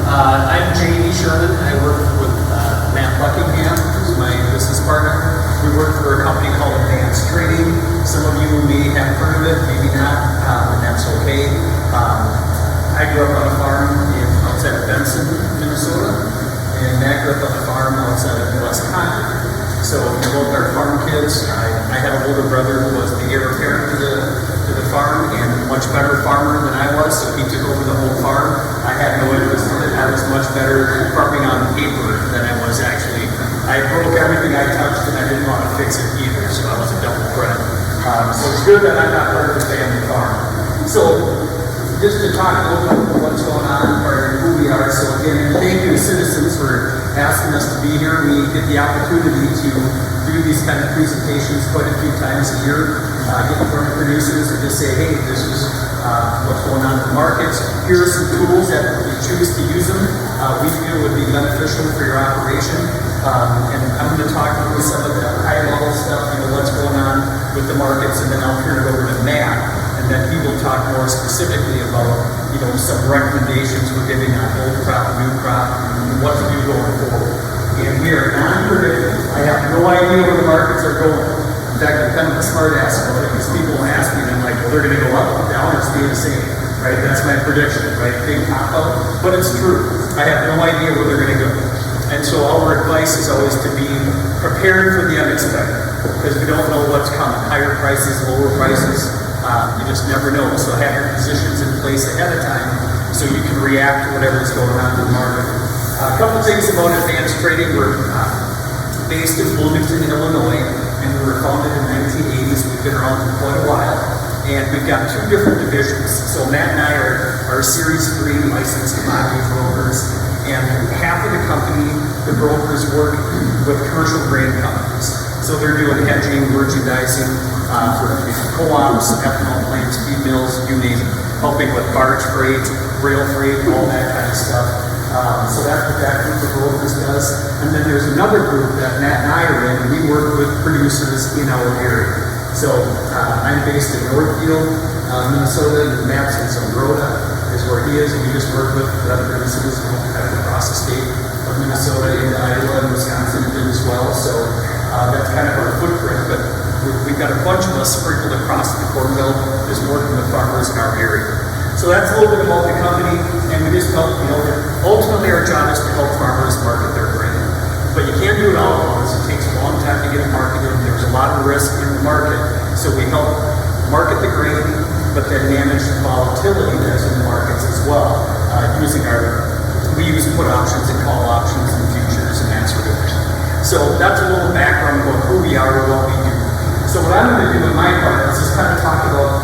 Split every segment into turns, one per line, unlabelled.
I'm Jamie Sherman. I work with Matt Buckingham, who's my business partner. We work for a company called Advanced Trading. Some of you may have heard of it, maybe not, and that's okay. I grew up on a farm outside of Benson, Minnesota, and Matt grew up on a farm outside of West Concord. So we both are farm kids. I had an older brother who was the heir apparent to the farm and a much better farmer than I was, so he took over the whole farm. I had no interest in it. I was much better farming on paper than I was actually. I broke everything I touched and I didn't want to fix it either, so I was a double threat. So it's good that I'm not part of the family farm. So just to talk a little bit about what's going on or who we are. So again, thank you to citizens for asking us to be here. We get the opportunity to do these kind of presentations quite a few times a year, get in front of producers and just say, hey, this is what's going on in the markets. Here are some tools that if you choose to use them, we feel would be beneficial for your operation. And I'm going to talk about some of the high level stuff, what's going on with the markets, and then I'll turn it over to Matt. And then he will talk more specifically about, some recommendations we're giving on old crop, new crop, and what to do going forward. And we are non-predictive. I have no idea where the markets are going. In fact, I'm kind of a smart ass about it because people will ask me, and I'm like, well, they're going to go up, down, or stay the same, right? That's my prediction, right? Big pop out, but it's true. I have no idea where they're going to go. And so our advice is always to be prepared for the unexpected because we don't know what's coming. Higher prices, lower prices. You just never know. So have your positions in place ahead of time so you can react to whatever's going on in the market. A couple things about advanced trading. We're based in Bloomington, Illinois, and we were founded in the 1980s. We've been around for quite a while. And we've got two different divisions. So Matt and I are Series 3 licensed commodity brokers. And half of the company, the brokers, work with commercial grain companies. So they're doing hedging, merchandising for co-ops, ethanol plants, feed mills, you name it, helping with barge freight, rail freight, all that kind of stuff. So that's what that group of brokers does. And then there's another group that Matt and I are in, and we work with producers in our area. So I'm based in Northfield, Minnesota, and Matt's in Zumbrota is where he is, and we just work with other producers kind of across the state of Minnesota, into Iowa and Wisconsin as well. So that's kind of our footprint, but we've got a bunch of us sprinkled across the Corn Belt just working with farmers in our area. So that's a little bit about the company, and we just help, ultimately our job is to help farmers market their grain. But you can't do it all at once. It takes a long time to get it marketed. There's a lot of risk in the market. So we help market the grain, but then manage the volatility that's in the markets as well, we use put options and call options and futures and that sort of thing. So that's a little background about who we are and what we do. So what I'm going to do in my part is just kind of talk about,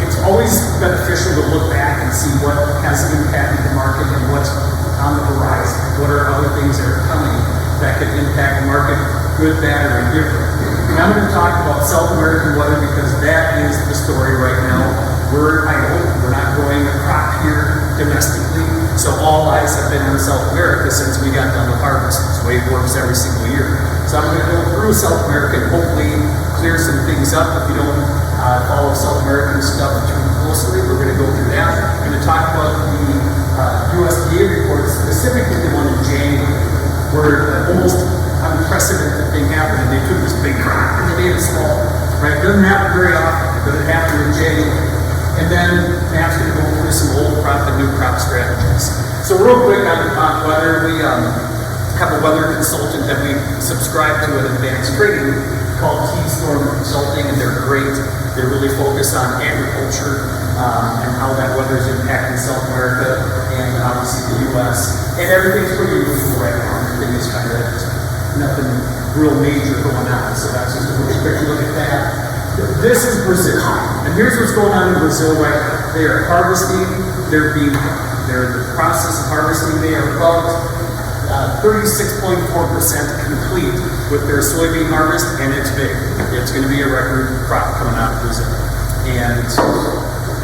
it's always beneficial to look back and see what has impacted the market and what's on the horizon. What are other things that are coming that could impact the market, good, bad, or indifferent. And I'm going to talk about South American weather because that is the story right now. We're not growing a crop here domestically, so all eyes have been on South America since we got done with harvest. It's the way it works every single year. So I'm going to go through South America and hopefully clear some things up. If you don't follow South American stuff too closely, we're going to go through that. I'm going to talk about the USDA report, specifically the one in January, where almost unprecedented thing happened, and they took this big crop and they made it small. Right? It doesn't happen very often, but it happened in January. And then Matt's going to go through some old crop and new crop strategies. So real quick on weather, we have a weather consultant that we subscribe to at Advanced Trading called T-Storm Consulting, and they're great. They really focus on agriculture and how that weather is impacting South America and obviously the U.S. And everything's pretty usual right now. Everything is kind of nothing real major going on. So that's just a really quick look at that. This is Brazil, and here's what's going on in Brazil right now. They are harvesting their bean crop. They're in the process of harvesting. They are about 36.4% complete with their soybean harvest, and it's big. It's going to be a record crop coming out of Brazil. And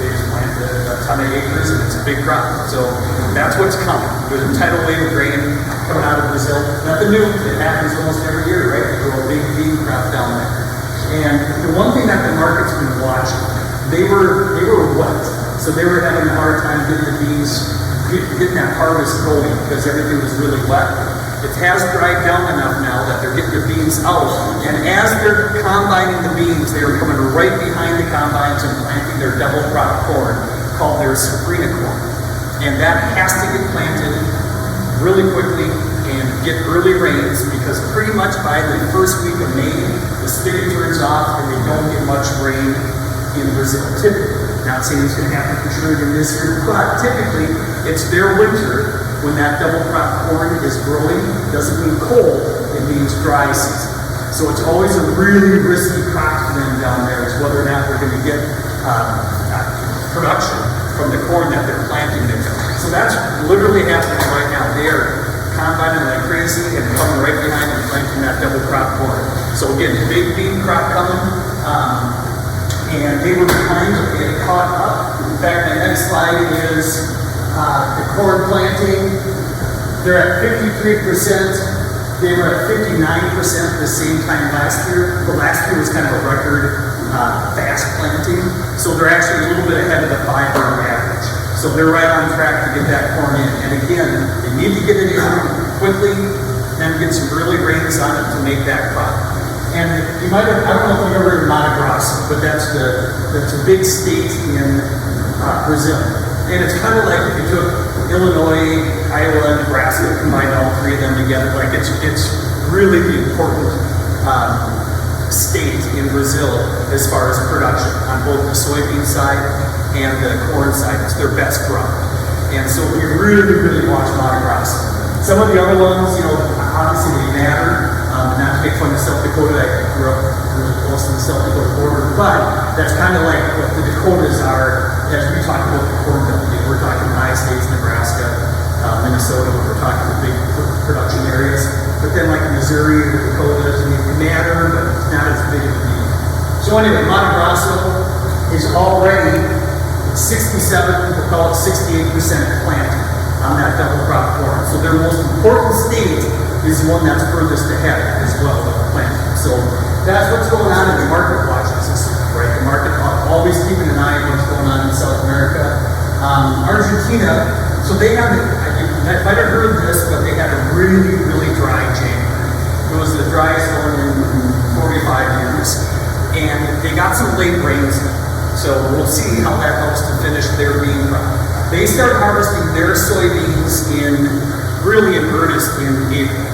they just planted a ton of acres, and it's a big crop. So that's what's coming. There's a tidal wave of grain coming out of Brazil. Nothing new. It happens almost every year, right? They grow a big bean crop down there. And the one thing that the market's been watching, they were wet. So they were having a hard time getting the beans getting that harvest going because everything was really wet. It has dried down enough now that they're getting the beans out. And as they're combining the beans, they are coming right behind the combines and planting their double crop corn called their safrinha corn. And that has to get planted really quickly and get early rains because pretty much by the first week of May, the spigot turns off and they don't get much rain in Brazil, typically. Not saying it's going to happen for sure in this year, but typically it's their winter when that double crop corn is growing. It doesn't mean cold, it means dry season. So it's always a really risky crop for them down there is whether or not they're going to get production from the corn that they're planting there. So that's literally happening right now. They are combining like crazy and coming right behind and planting that double crop corn. So again, big bean crop coming. And they were behind, but they had caught up. In fact, my next slide is the corn planting. They're at 53%. They were at 59% the same time last year. But last year was kind of a record fast planting. So they're actually a little bit ahead of the 5-year average. So they're right on track to get that corn in. And again, they need to get it in quickly, then get some early rains on it to make that crop. And you might have, I don't know if you've ever heard of Mato Grosso, but that's a big state in Brazil. And it's kind of like if you took Illinois, Iowa, Nebraska, combined all three of them together. Like it's really the important state in Brazil as far as production on both the soybean side and the corn side. It's their best crop. And so we really, really watch Mato Grosso. Some of the other ones, obviously they matter. Not to make fun of South Dakota, I grew up really close to the South Dakota border, but that's kind of like what the Dakotas are as we talk about the Corn Belt. We're talking high states, Nebraska, Minnesota, we're talking the big production areas. But then like Missouri or the Dakotas, they matter, but it's not as big of a deal. So anyway, Mato Grosso is already 67, we'll call it 68% planted on that double crop corn. So their most important state is the one that's furthest ahead as well with planting. So that's what's going on in the market watching system, right? The market always keeping an eye on what's going on in South America. Argentina, so they had, I might have heard this, but they had a really, really dry January. It was the driest one in 45 years. And they got some late rains. So we'll see how that helps to finish their bean crop. They start harvesting their soybeans really in earnest in April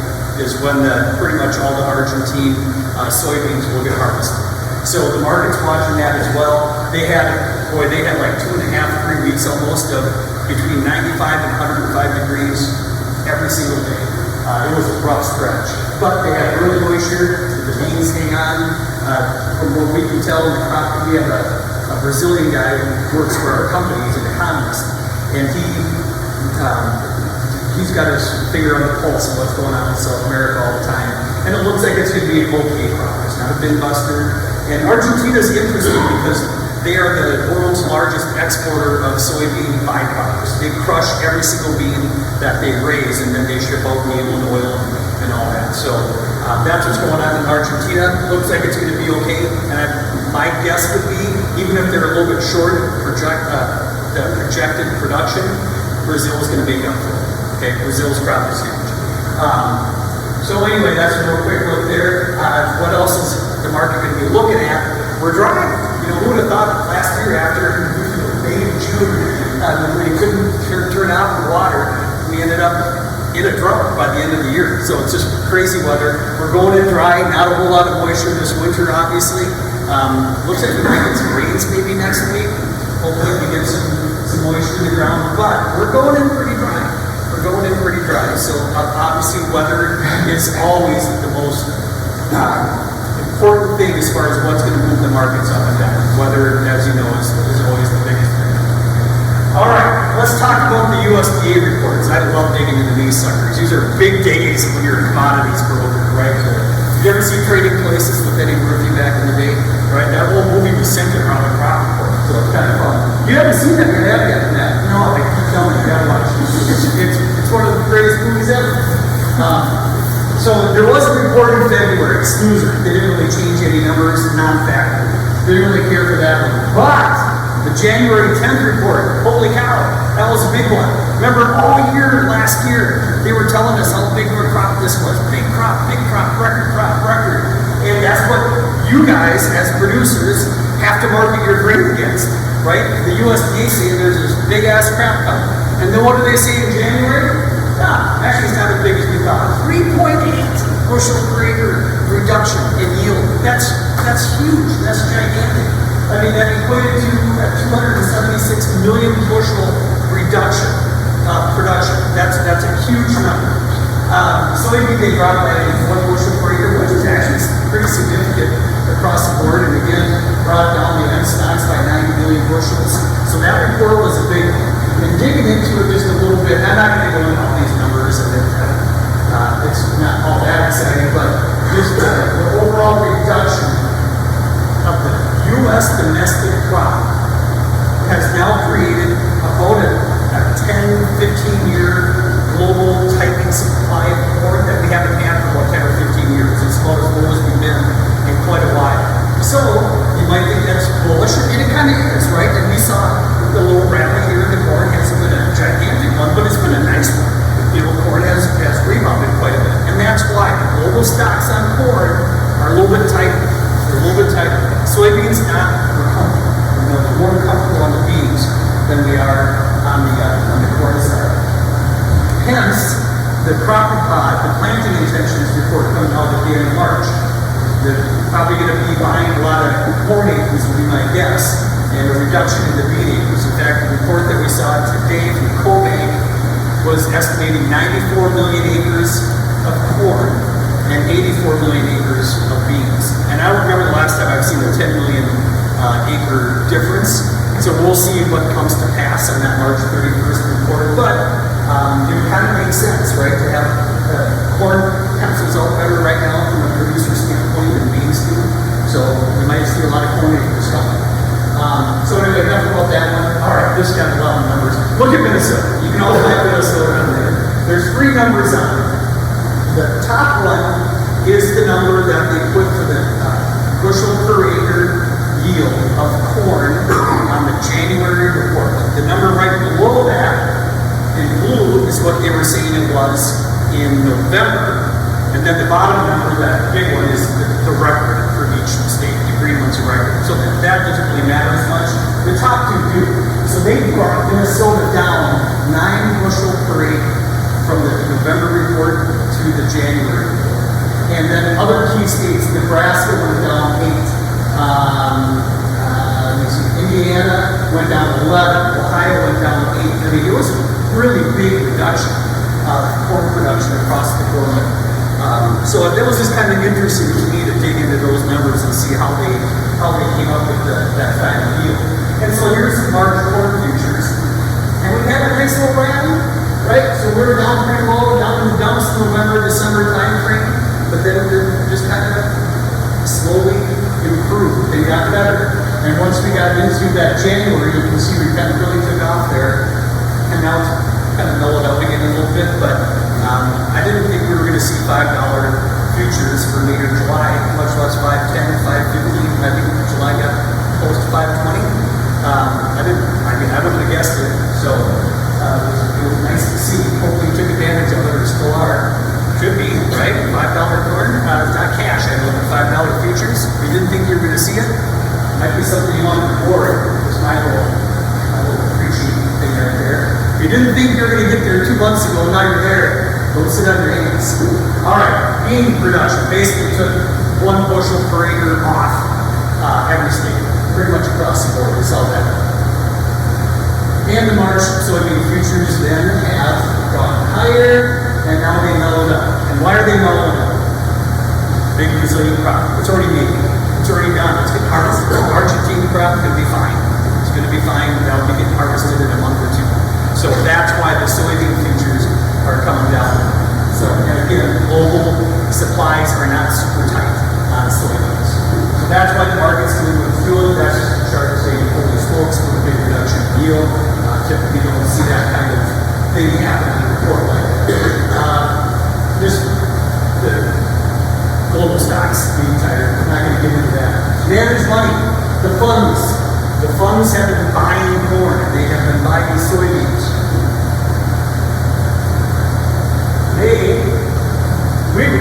is when pretty much all the Argentine soybeans will get harvested. So the market's watching that as well. They had like 2.5, 3 weeks almost of between 95 and 105 degrees every single day. It was a rough stretch. But they had really moisture, the beans hang on. From what we can tell in the crop, we have a Brazilian guy who works for our company, he's an economist, and he's got his finger on the pulse of what's going on in South America all the time. And it looks like it's going to be an okay crop. It's not a bin buster. And Argentina is interesting because they are the world's largest exporter of soybean byproducts. They crush every single bean that they raise, and then they ship out meal and oil and all that. So that's what's going on in Argentina. Looks like it's going to be okay. And my guess would be, even if they're a little bit short of the projected production, Brazil is going to make up for it. Okay, Brazil's crop is huge. So anyway, that's a real quick look there. What else is the market going to be looking at? We're dry. Who would have thought last year after May and June, when we couldn't turn off the water, we ended up in a drought by the end of the year. So it's just crazy weather. We're going in dry, not a whole lot of moisture this winter, obviously. Looks like we might get some rains maybe next week. Hopefully we get some moisture in the ground, but we're going in pretty dry. So obviously weather is always the most important thing as far as what's going to move the markets up and down. Weather, as you know, is always the biggest thing. All right, let's talk about the USDA reports. I love digging into these suckers. These are big days when your commodities broker, right? You ever see Trading Places with Eddie Murphy back in the day? Right, that whole movie was centered around the crop report, so it's kind of fun. You haven't seen that yet, have you? No, I keep telling you, you gotta watch it. It's one of the greatest movies ever. So there was a report in February, Snoozer. They didn't really change any numbers, non-factor. They didn't really care for that one. But the January 10th report, holy cow, that was a big one. Remember all year last year, they were telling us how big of a crop this was. Big crop, record crop, record. And that's what you guys, as producers, have to market your grain against, right? The USDA saying there's this big ass crop coming. And then what do they say in January? Actually it's not as big as we thought. 3.8 bushel per acre reduction in yield. That's huge. That's gigantic. I mean, that equated to a 276 million bushel reduction production. That's a huge number. Soybean they dropped by 1 bushel per acre, which is actually pretty significant across the board. And again, brought down the end stocks by 90 million bushels. So that report was a big one. And digging into it just a little bit, I'm not going to go into all these numbers, and it's not all that exciting, but just the overall reduction of the U.S. domestic crop has now created about a 10-15 year global tightening supply of corn that we haven't had for about 10 or 15 years. It's about as low as we've been in quite a while. So you might think that's bullish, and it kind of is, right? And we saw the little rally here in the corn hasn't been a gigantic one, but it's been a nice one. You know, corn has rebounded quite a bit, and that's why the global stocks on corn are a little bit tighter. They're a little bit tighter. Soybeans, we're comfortable. We're more comfortable on the beans than we are on the corn side. Hence, the planting intentions report coming out at the end of March. They're probably going to be buying a lot of corn acres, would be my guess, and a reduction in the bean acres. In fact, the report that we saw today from CoBank was estimating 94 million acres of corn and 84 million acres of beans. And I don't remember the last time I've seen a 10 million acre difference. So we'll see what comes to pass on that March 31st report. But it kind of makes sense, right, to have corn pencils out better right now from a producer standpoint than beans do. So we might see a lot of corn acres coming. So anyway, enough about that one. All right, this got a lot of numbers. Look at Minnesota. You can all have Minnesota on there. There's 3 numbers on it. The top one is the number that they put for the bushel per acre yield of corn on the January report. The number right below that in blue is what they were saying it was in November. And then the bottom number, that big one, is the record for each state. The green one's a record. So that doesn't really matter as much. The top 2 do. So they brought Minnesota down 9 bushel per acre from the November report to the January report. And then other key states, Nebraska went down 8. Indiana went down 11. Ohio went down 8. I mean, it was a really big reduction of corn production across the board. So that was just kind of interesting to me to dig into those numbers and see how they came up with that final yield. And so here's some March corn futures. And we had a nice little rally, right? So we were down pretty low, down in the dumps in November, December time frame. But then it just kind of slowly improved. They got better. And once we got into that January, you can see we kind of really took off there. And now it's kind of mellowed out again a little bit. But I didn't think we were going to see $5 futures for later July, much less 5.10, 5.15. I think July got close to 5.20. I wouldn't have guessed it. So it was nice to see. Hopefully you took advantage of it, or still are. Should be, right? $5 corn. It's not cash. I know the $5 futures. If you didn't think you were going to see it, it might be something you wanted to board. It's my little preachy thing right there. If you didn't think you were going to get there 2 months ago, now you're there. Don't sit on your hands. All right, bean production basically took 1 bushel per acre off every state, pretty much across the board. We saw that. And the March soybean futures then have gone higher, and now they mellowed up. And why are they mellowing up? Big Brazilian crop. It's already made. It's already done. It's getting harvested. The Argentine crop could be fine. It's going to be fine. That'll be getting harvested in a month or 2. So that's why the soybean futures are coming down. So, and again, global supplies are not super tight on soybeans. So that's why the market's doing what it's doing. That's just a chart saying, holy smokes, with a big reduction in yield. Typically, you don't see that kind of thing happen in a report like that. Just the global stocks being tighter. I'm not going to get into that. Manage money. The funds. The funds have been buying corn. They have been buying soybeans.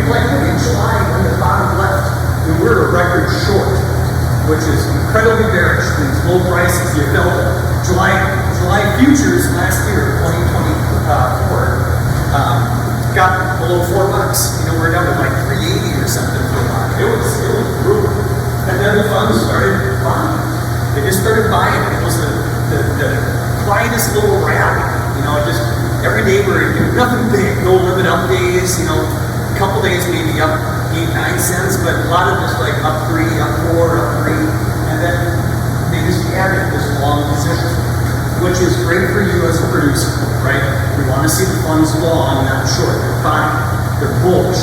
planted in July when the bottom left, and we're a record short, which is incredibly bearish. These low prices, you felt it. July futures last year, 2024, got below $4. We're down to like 380 or something for a lot. It was brutal. And then the funds started buying. They just started buying. It was the quietest little rally. Just every day we're doing nothing big, no limit up days. A couple days maybe up 8-9 cents, but a lot of just like up 3, up 4, up 3, and then they just added this long position, which is great for you as a producer, right? We want to see the funds long, not short. They're fine. They're bullish.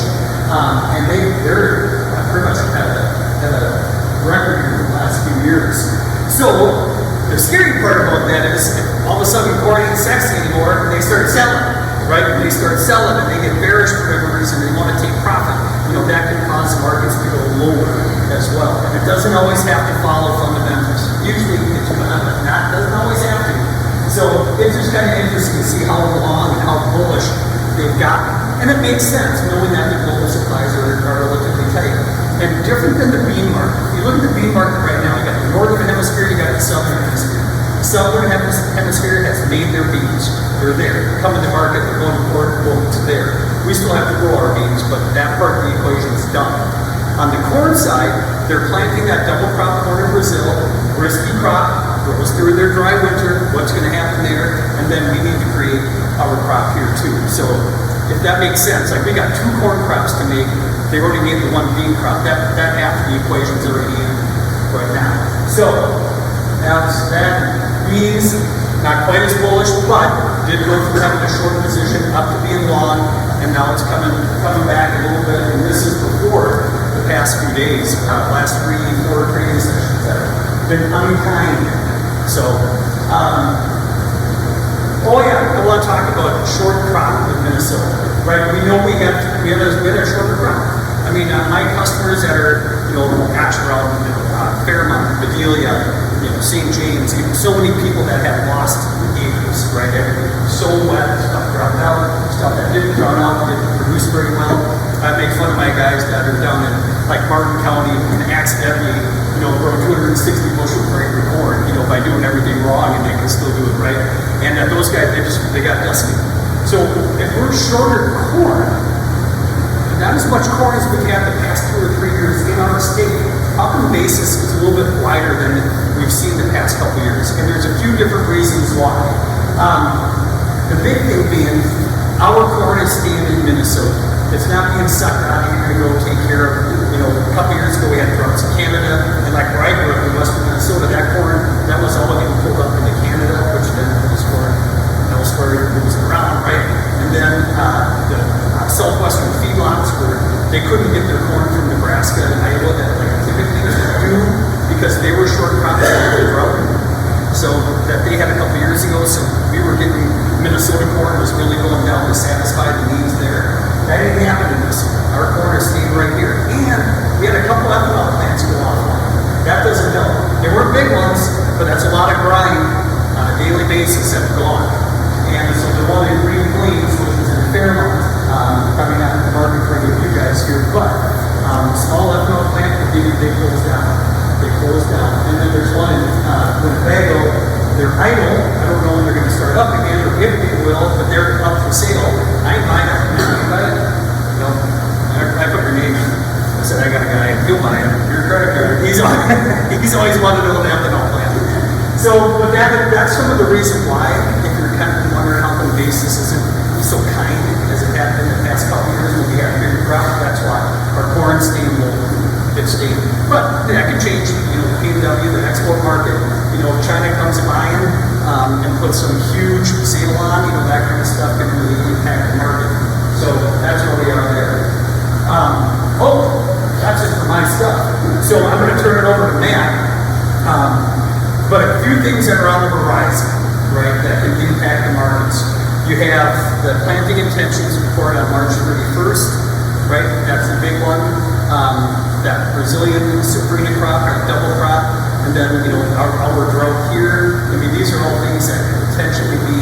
And they're pretty much had a record here in the last few years. So the scary part about that is if all of a sudden corn ain't sexy anymore, they start selling, right? When they start selling and they get bearish for whatever reason, they want to take profit. That can cause markets to go lower as well. And it doesn't always have to follow fundamentals. Usually it's not, doesn't always have to. So it's just kind of interesting to see how long and how bullish they've gotten. And it makes sense knowing that the global supplies are relatively tight. And different than the bean market. If you look at the bean market right now, you got the northern hemisphere, you got the southern hemisphere. The southern hemisphere has made their beans. They're there. They're coming to market, they're going to port, boom, it's there. We still have to grow our beans, but that part of the equation is done. On the corn side, they're planting that double crop corn in Brazil, risky crop, goes through their dry winter, what's going to happen there, and then we need to create our crop here too. So if that makes sense, like we got 2 corn crops to make, they already made the 1 bean crop, that half of the equation's already in right now. So that's that. Beans, not quite as bullish, but did go from having a short position up to being long, and now it's coming back a little bit, and this is before the past few days, last 3-4 trading sessions that have been unkind. So, I want to talk about short crop in Minnesota, right? We know we had a short crop. My customers that are, around Fairmont, Bedelia, St. James, so many people that have lost acres, right? Everything was so wet, stuff dropped out, stuff that didn't drown out, didn't produce very well. I make fun of my guys that are down in like Martin County and accidentally, grow 260 bushel per acre corn, by doing everything wrong, and they can still do it right. And those guys, they got dusty. So if we're shorter corn, not as much corn as we've had the past 2 or 3 years in our state, upland basis is a little bit wider than we've seen the past couple years, and there's a few different reasons why. The big thing being, our corn is staying in Minnesota. It's not being sucked out of here to go take care of. A couple years ago we had droughts in Canada, and like where I grew up in western Minnesota, that corn, that was all getting pulled up into Canada, which then was corn elsewhere moves around, right? And then the southwestern feedlots where they couldn't get their corn from Nebraska and Iowa that like typically do because they were short crops in the drought. So that they had a couple years ago, so we were getting Minnesota corn was really going down to satisfy the needs there. That didn't happen in Minnesota. Our corn is staying right here. And we had a couple ethanol plants go offline. That doesn't help. They weren't big ones, but that's a lot of grind on a daily basis that have gone. And so the one in Green Plains, which is in Fairmont, probably not in the market for any of you guys here, but small ethanol plant, they closed down. They closed down. And then there's one in Winnebago. They're idle. I don't know when they're going to start up again or if they will, but they're up for sale. I ain't buying it. No. I put your name in. I said, I got a guy. You'll buy it. Your credit card. He's always wanted to own an ethanol plant. So, but that's some of the reason why, if you're kind of wondering how the basis isn't so kind as it had been the past couple years when we had a bigger crop, that's why our corn's staying low. It's staying. But that can change. PNW, the export market, China comes buying and puts some huge sale on, that kind of stuff can really impact the market. So that's where we are there. That's it for my stuff. So I'm going to turn it over to Matt. But a few things that are on the horizon, right, that can impact the markets. You have the planting intentions report on March 31st, right? That's the big one. That Brazilian safrinha crop, or double crop, and then our drought here. These are all things that could potentially be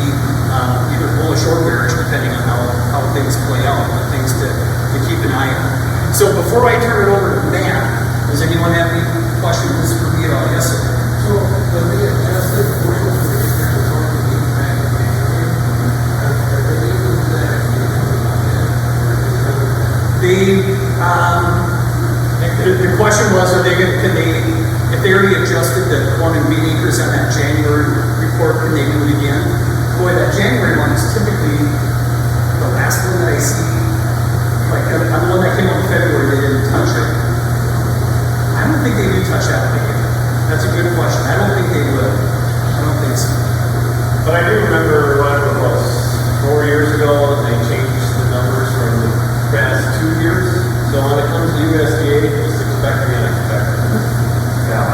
either bullish or bearish, depending on how things play out. But things to keep an eye on. So before I turn it over to Matt, does anyone have any questions for me at all? Yes, sir.
So when they adjusted bushels per acre to work with each back in January, are they able to do that?
The question was, can they, if they already adjusted the corn and bean acres on that January report, can they do it again? Boy, that January one is typically the last one that I see. Like, on the one that came out in February, they didn't touch it. I don't think they do touch that one again. That's a good question. I don't think they will. I don't think so.
But I do remember what it was 4 years ago, they changed the numbers from the past 2 years. So when it comes to USDA, just expect the unexpected. Yeah,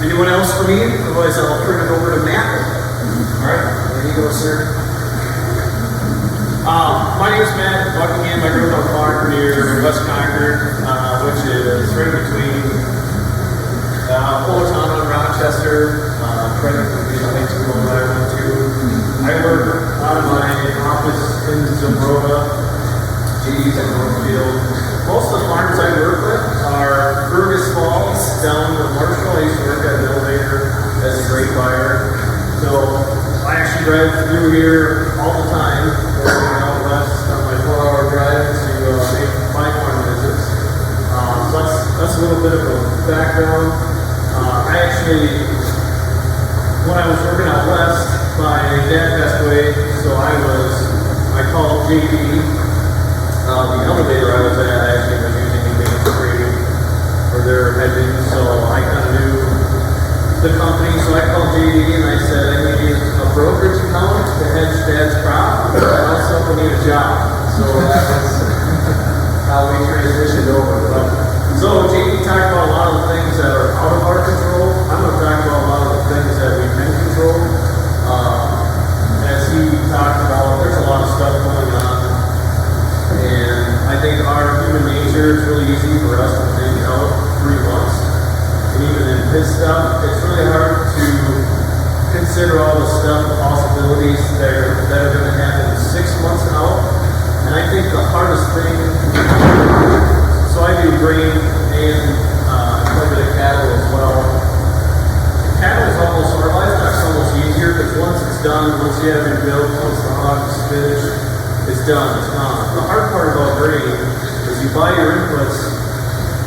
anyone else for me? Otherwise, I'll turn it over to Matt. All right, there you go, sir.
my name is Matt Buckingham. I grew up on a farm near West Concord, which is right between Owatonna and Rochester. Right between the high school that I went to. I work out of my office in Zambrota, GD's in Northfield. Most of the farms I work with are Fergus Falls, down in Marshall. I used to work at an elevator as a grape buyer. So I actually drive through here all the time, going out west on my 4-hour drive to make my farm visits. So that's a little bit of a background. I actually, when I was working out west, my dad passed away, so I called JD. The elevator I was at actually was using advanced trading for their hedging, so I kind of knew the company. So I called JD and I said, I need a brokerage account to hedge Dad's crop, but I also need a job. So that was how we transitioned over. So JD talked about a lot of the things that are out of our control. I'm going to talk about a lot of the things that we can control. As he talked about, there's a lot of stuff going on. And I think our human nature is really easy for us to think out 3 months. And even in his stuff, it's really hard to consider all the stuff, the possibilities that are going to happen 6 months out. And I think the hardest thing, so I do grain and quite a bit of cattle as well. Cattle is almost, our livestock's almost easier because once it's done, once you have your milk, once the hog is finished, it's done, it's gone. The hard part about grain is you buy your inputs,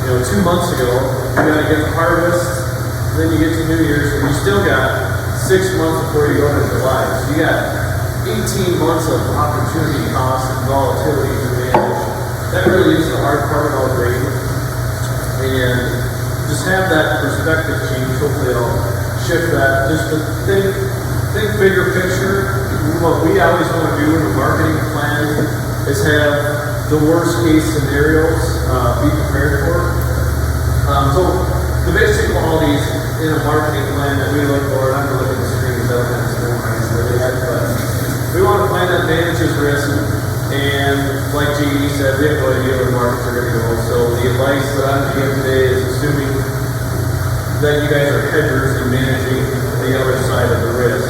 2 months ago, you gotta get the harvest, then you get to New Year's, and you still got 6 months before you go to July. So you got 18 months of opportunity costs and volatility to manage. That really is the hard part about grain. And just have that perspective change. Hopefully I'll shift that. Just to think bigger picture. What we always want to do in the marketing plan is have the worst case scenarios be prepared for. So the basic qualities in a marketing plan that we look for, I'm going to look at the screens, I don't have the screen really yet, but we want a plan that manages risk. And like GE said, we have no idea where the markets are going to go. So the advice that I'm giving today is assuming that you guys are hedgers in managing the other side of the risk.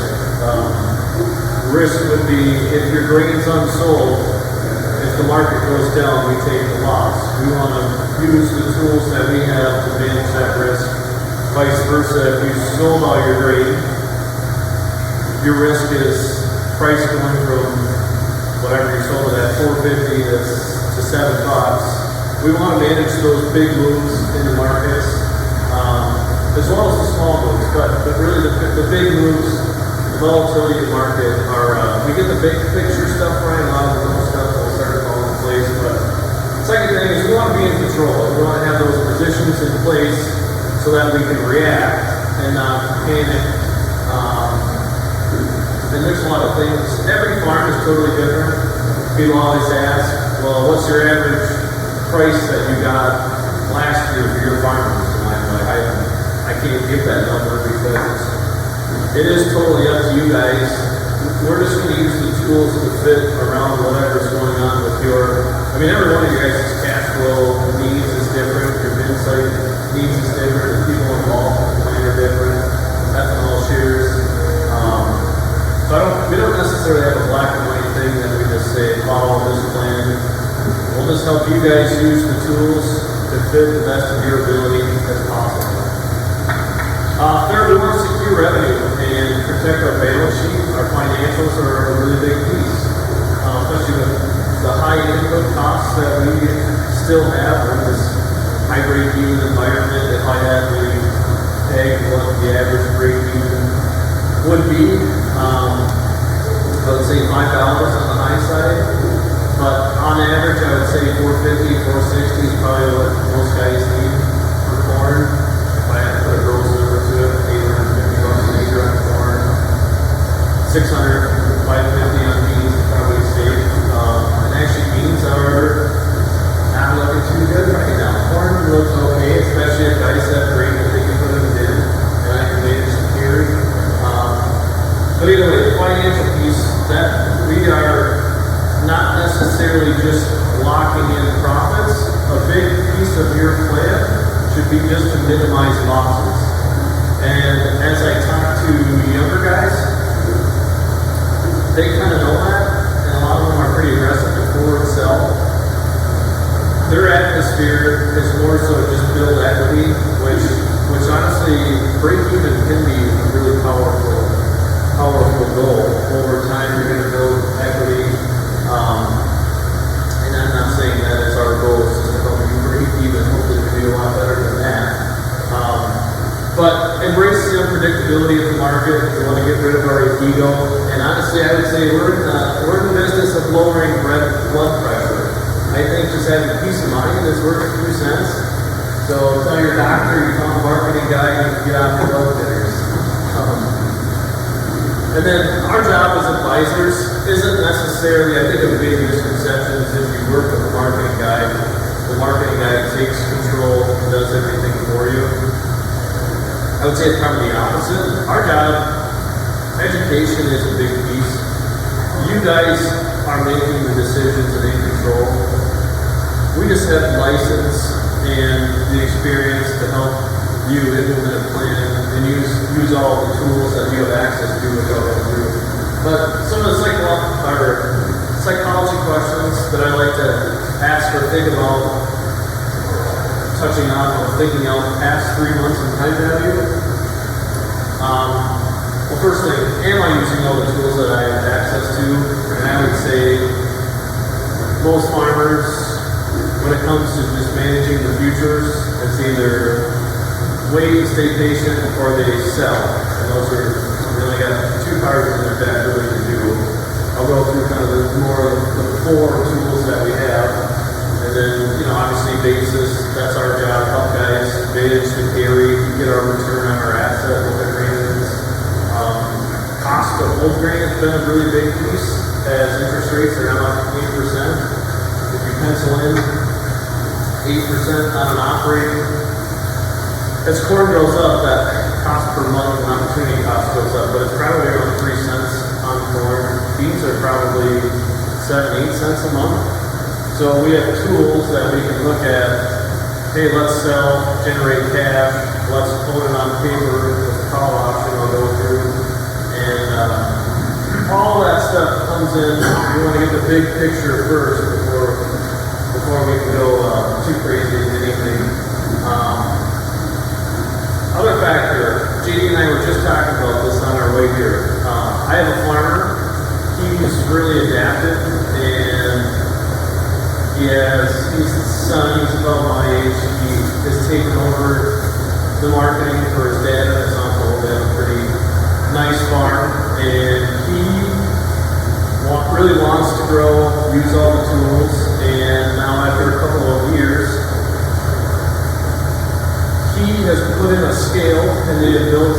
Risk would be if your grain's unsold, if the market goes down, we take the loss. We want to use the tools that we have to manage that risk. Vice versa, if you sold all your grain, your risk is price going from whatever you sold it at, 450 to $7. We want to manage those big moves in the markets, as well as the small moves. But really, the big moves, the volatility in the market are. We get the big picture stuff right. A lot of the little stuff will start falling in place. But the second thing is we want to be in control. We want to have those positions in place so that we can react and not panic. And there's a lot of things. Every farm is totally different. People always ask, well, what's your average price that you got last year for your farmers? And I'm like, I can't give that number because it is totally up to you guys. We're just going to use the tools to fit around whatever's going on with your, every one of you guys' cash flow needs is different. Your insight needs is different. The people involved in the plan are different. Ethanol shares. So we don't you guys use the tools to fit the best of your ability as possible. Third, we want to secure revenue and protect our balance sheet. Our financials are a really big piece, especially with the high input costs that we still have in this high break-even environment. If I had to peg what the average break-even would be, I would say $5 on the high side, but on average I would say $4.50, $4.60 is probably what most guys need for corn. If I had to put a gross number to it, $850 an acre on corn, $600, $550 on beans is probably safe. And actually beans are not looking too good right now. Corn looks okay, especially if guys have grain that they can put it in and I can manage to carry. But either way, the financial piece, that we are not necessarily just locking in profits. A big piece of your plan should be just to minimize losses. And as I talk to younger guys, they kind of know that, and a lot of them are pretty aggressive to forward sell. Their atmosphere is more so just build equity, which honestly, break even can be a really powerful goal. Over time, you're going to build equity, and I'm not saying that it's our goal, it's just to help you break even. Hopefully, we can do a lot better than that. But embrace the unpredictability of the market. We want to get rid of our ego, and honestly, I would say we're in the business of lowering blood pressure. I think just having peace of mind is worth a few cents. So tell your doctor, you tell the marketing guy, you can get off your blood thinners. And then our job as advisors isn't necessarily, I think a big misconception is if you work with the marketing guy takes control and does everything for you. I would say it's probably the opposite. Our job, education is a big piece. You guys are making the decisions and in control. We just have the license and the experience to help you implement a plan and use all the tools that you have access to without a group. But some of the psychology questions that I like to ask or think about, touching on or thinking out the past 3 months in time value. Well, first thing, am I using all the tools that I have access to? And I would say most farmers, when it comes to just managing the futures, it's either wait and stay patient or they sell. And those are really got two cards in their deck really to do. I'll go through kind of the four tools that we have. And then, obviously basis, that's our job. Help guys manage the carry, get our return on our asset, what the grain is. Cost of old grain has been a really big piece as interest rates are now up to 8%. If you pencil in 8% on an operating, as corn goes up, that cost per month and opportunity cost goes up, but it's probably around 3 cents on corn. Beans are probably 7-8 cents a month. So we have tools that we can look at. Hey, let's sell, generate cash, let's put it on paper with a call option I'll go through. And all that stuff comes in. We want to get the big picture first before we can go too crazy into anything. Other factor, JD and I were just talking about this on our way here. I have a farmer. He's really adapted, and he's the son, he's about my age. He has taken over the marketing for his dad and his uncle. They have a pretty nice farm, and he really wants to grow, use all the tools, and now after a couple of years, he has put in a scale, and they have built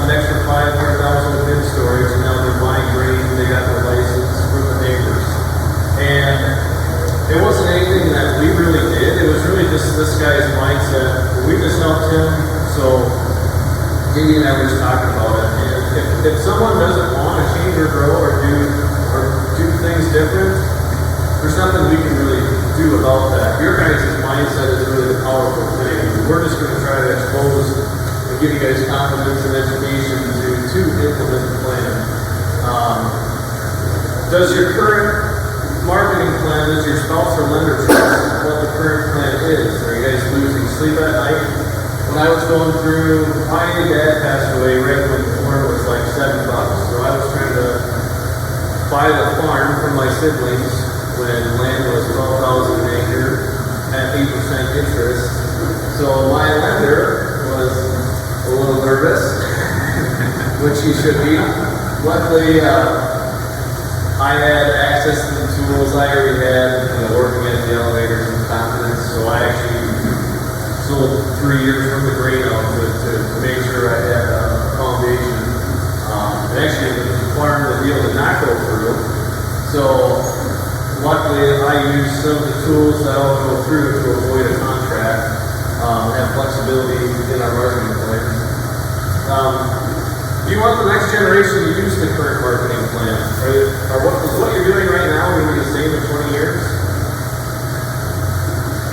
an extra 500,000 bin storage, and now they're buying grain, they got their license from the neighbors. And it wasn't anything that we really did, it was really just this guy's mindset. We just helped him, so Dee and I were just talking about it. And if someone doesn't want to change or grow or do things different, there's nothing we can really do about that. Your guys' mindset is really the powerful thing. We're just going to try to expose and give you guys confidence and education to implement the plan. Does your current marketing plan does your spouse or lender trust what the current plan is? Are you guys losing sleep at night? When I was going through, my dad passed away right when corn was like $7, so I was trying to buy the farm from my siblings when land was 12,000 an acre at 8% interest. So my lender was a little nervous, which he should be. Luckily, I had access to the tools I already had, working at the elevators and confidence, so I actually sold 3 years from the grain out to make sure I had a foundation. And actually, the farm, the deal did not go through. So, luckily, I used some of the tools that I'll go through to avoid a contract, have flexibility in our marketing plan. Do you want the next generation to use the current marketing plan? Or what you're doing right now going to be the same in 20 years?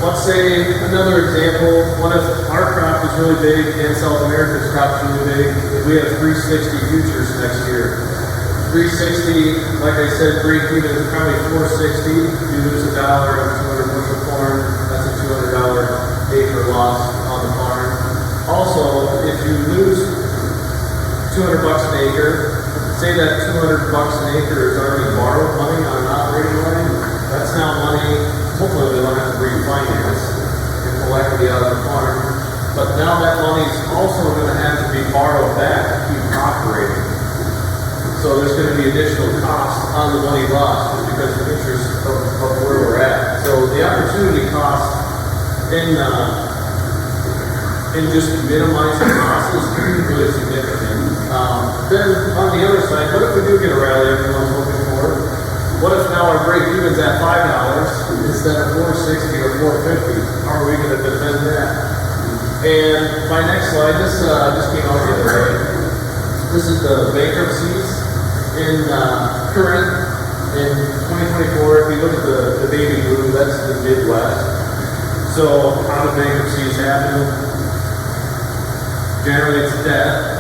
Let's say another example, what if our crop is really big and South America's crop is really big? We have 360 futures next year. 360, like I said, break even is probably 460. If you lose $1 on 200 bushel corn, that's a $200 acre loss on the farm. Also, if you lose $200 an acre, say that $200 an acre is already borrowed money on an operating line, that's now money, hopefully we don't have to refinance and collect it out of the farm, but now that money is also going to have to be borrowed back to keep operating. So there's going to be additional costs on the money lost just because of interest of where we're at. So the opportunity cost in just minimizing costs is really significant. Then on the other side, what if we do get a rally everyone's looking for? What if now our break even's at $5 instead of $4.60 or $4.50? How are we going to defend that? And my next slide, this just came out the other day. This is the bankruptcies in current in 2024. If you look at the baby blue, that's the Midwest. So how do bankruptcies happen? Generally, it's death.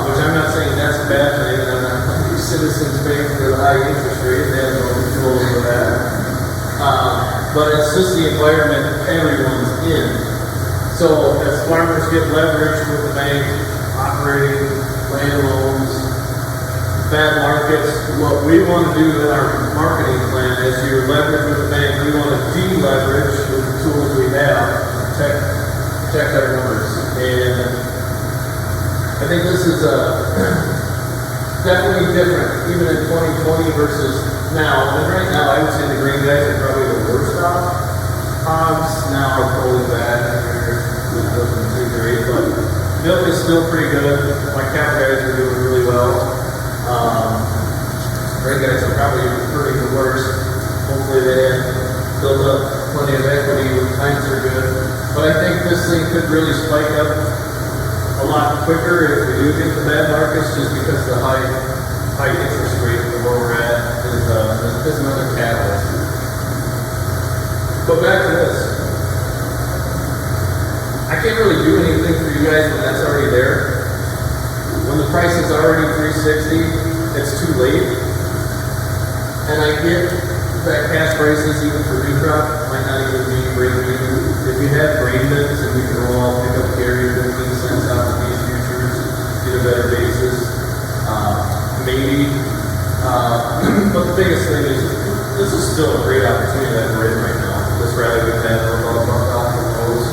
Which I'm not saying that's a bad thing. I'm not playing Citizens Bank for the high interest rate. They have no control over that. But it's just the environment everyone's in. So as farmers get leverage with the bank, operating land loans, bad markets, what we want to do in our marketing plan is you leverage with the bank. We want to de-leverage with the tools we have to protect our numbers. And I think this is definitely different, even in 2020 versus now. And right now, I would say the grain guys are probably the worst off. Hogs now are pulling back. They're not looking too great, but milk is still pretty good. My cow guys are doing really well. Grain guys are probably hurting the worst. Hopefully they have built up plenty of equity when times are good. But I think this thing could really spike up a lot quicker if we do get the bad markets, just because the high interest rate of where we're at is another catalyst. But back to this. I can't really do anything for you guys when that's already there. When the price is already $3.60, it's too late. And I get that cash prices even for new crop might not even be break even. If you have grain bins and we can roll out, pick up carry 15 cents out of these futures, get a better basis, maybe. But the biggest thing is this is still a great opportunity that we're in right now. This rally we've had for about the close.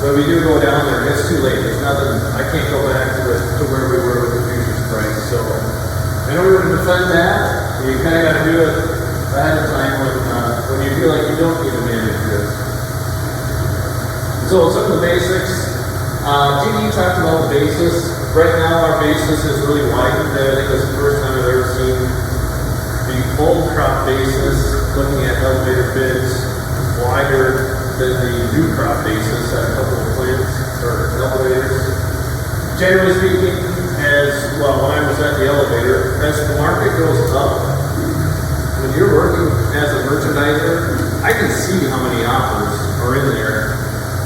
But we do go down there, it's too late. There's nothing, I can't go back to where we were with the futures price. So in order to defend that, you kind of got to do it ahead of time when you feel like you don't need to manage risk. So some of the basics. G.D. talked about the basis. Right now our basis is really widened. I think it's the first time I've ever seen the old crop basis, looking at elevator bids, wider than the new crop basis at a couple of plants or elevators. Generally speaking, when I was at the elevator, as the market goes up, when you're working as a merchandiser, I can see how many offers are in there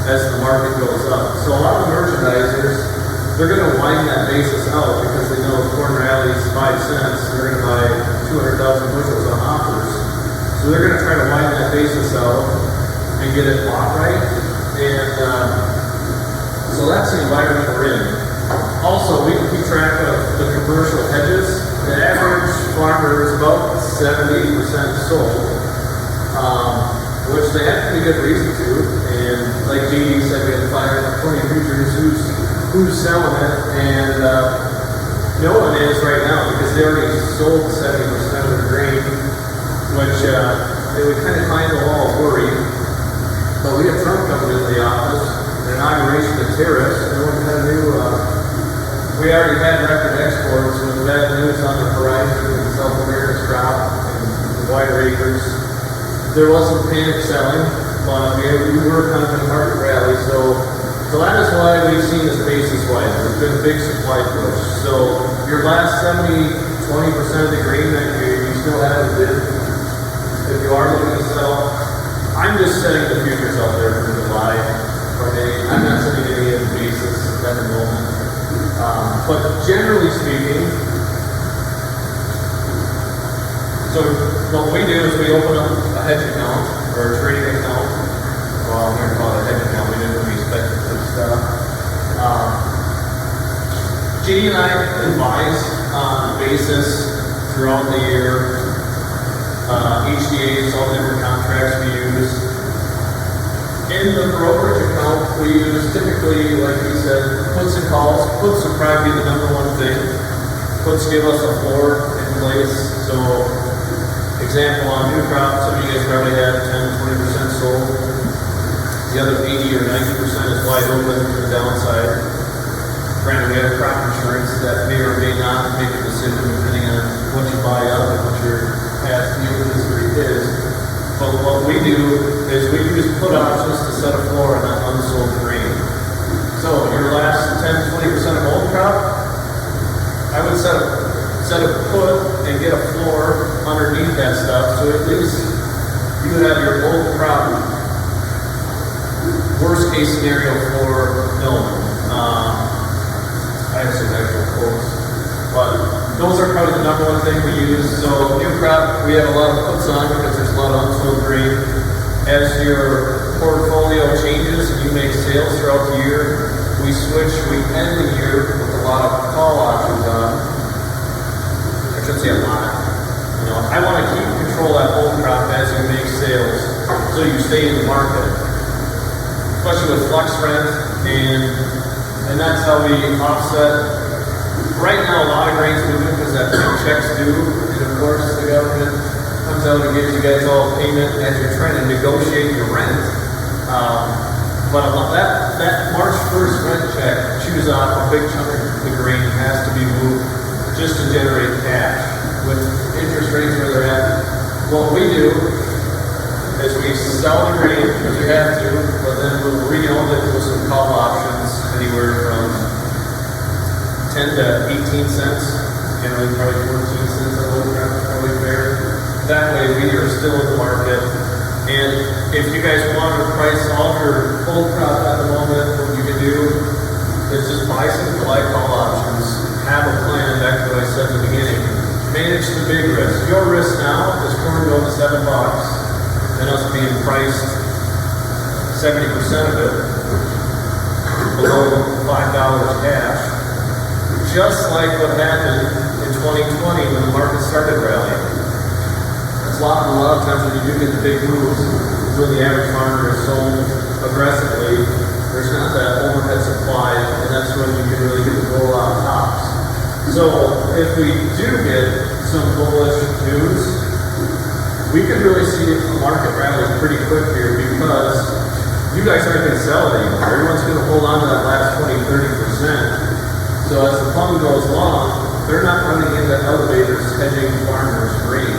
as the market goes up. So a lot of merchandisers, they're going to widen that basis out because they know if corn rallies 5 cents, they're going to buy 200,000 bushels on offers. So they're gonna try to widen that basis out and get it bought right. And so that's the environment we're in. Also, we can keep track of the commercial hedges. The average farmer is about 70% sold, which they have pretty good reason to. And like JD said, we have 520 futures who's selling it, and no one is right now because they already sold 70% of their grain, which they would kind of find a little worried. But we have Trump coming into the office, an inauguration of tariffs, and no one kind of knew. We already had record exports with bad news on the horizon and South America's crop and wider acres. There was some panic selling, but we were kind of in a market rally, so that is why we've seen this basis widen. There's been a big supply push. So your last 20% of the grain that you still have to bid, if you are looking to sell, I'm just setting the futures out there for July. I'm not setting any of the basis at the moment. But generally speaking, so what we do is we open up a hedge account or a trading account. Well, I'm going to call it a hedge account. We didn't really speculative stuff. G and I advise on basis throughout the year. HDAs, all different contracts we use. In the brokerage account, we use typically, like he said, puts and calls. Puts would probably be the number one thing. Puts give us a floor in place. So, example on new crop, some of you guys probably have 10-20% sold. The other 80 or 90% is wide open to the downside. Granted, we have crop insurance that may or may not make a decision depending on what you buy up and what your past yield history is. But what we do is we use put options to set a floor on that unsold grain. So your last 10-20% of old crop, I would set a put and get a floor underneath that stuff. So at least you have your old crop worst case scenario for known. I have some actual quotes, but those are probably the number one thing we use. So new crop, we have a lot of puts on because there's a lot of unsold grain. As your portfolio changes and you make sales throughout the year, we end the year with a lot of call options on. I shouldn't say a lot. I want to keep control of that whole crop as you make sales, so you stay in the market, especially with flex rent, and that's how we offset. Right now, a lot of grain's moving because that big check's due, and of course, the government comes out and gives you guys all payment as you're trying to negotiate your rent. But that March 1st rent check chews off a big chunk of the grain that has to be moved just to generate cash. With interest rates where they're at, what we do is we sell the grain because we have to, but then we'll re-own it with some call options anywhere from 10 to 18 cents, generally probably 14 cents a load crop is probably fair. That way we are still in the market. And if you guys want to price off your old crop at the moment, what you can do is just buy some July call options, have a plan, back to what I said at the beginning. Manage the big risk. Your risk now is corn going to $7 and us being priced 70% of it below $5 cash. Just like what happened in 2020 when the market started rallying. That's a lot of times when you do get the big moves, is when the average farmer is sold aggressively. There's not that overhead supply, and that's when you can really get the roll out tops. So if we do get some bullish news, we could really see the market rally pretty quick here because you guys aren't going to sell it anymore. Everyone's going to hold on to that last 20-30%. So as the fund goes along, they're not running into elevators hedging farmers' grain.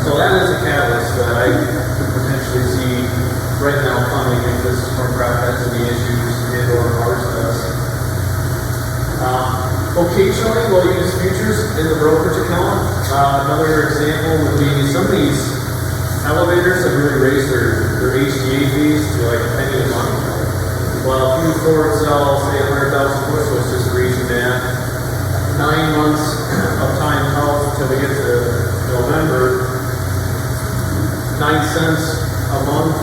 So that is a catalyst that I could potentially see right now coming if this corn crop has any issues and/or ours does. Occasionally, we'll use futures in the brokerage account. Another example would be some of these elevators have really raised their HDA fees to like a penny a month. Well, if you forward sell, say 100,000 bushels, just reaching that 9 months of time out until we get to cents a month,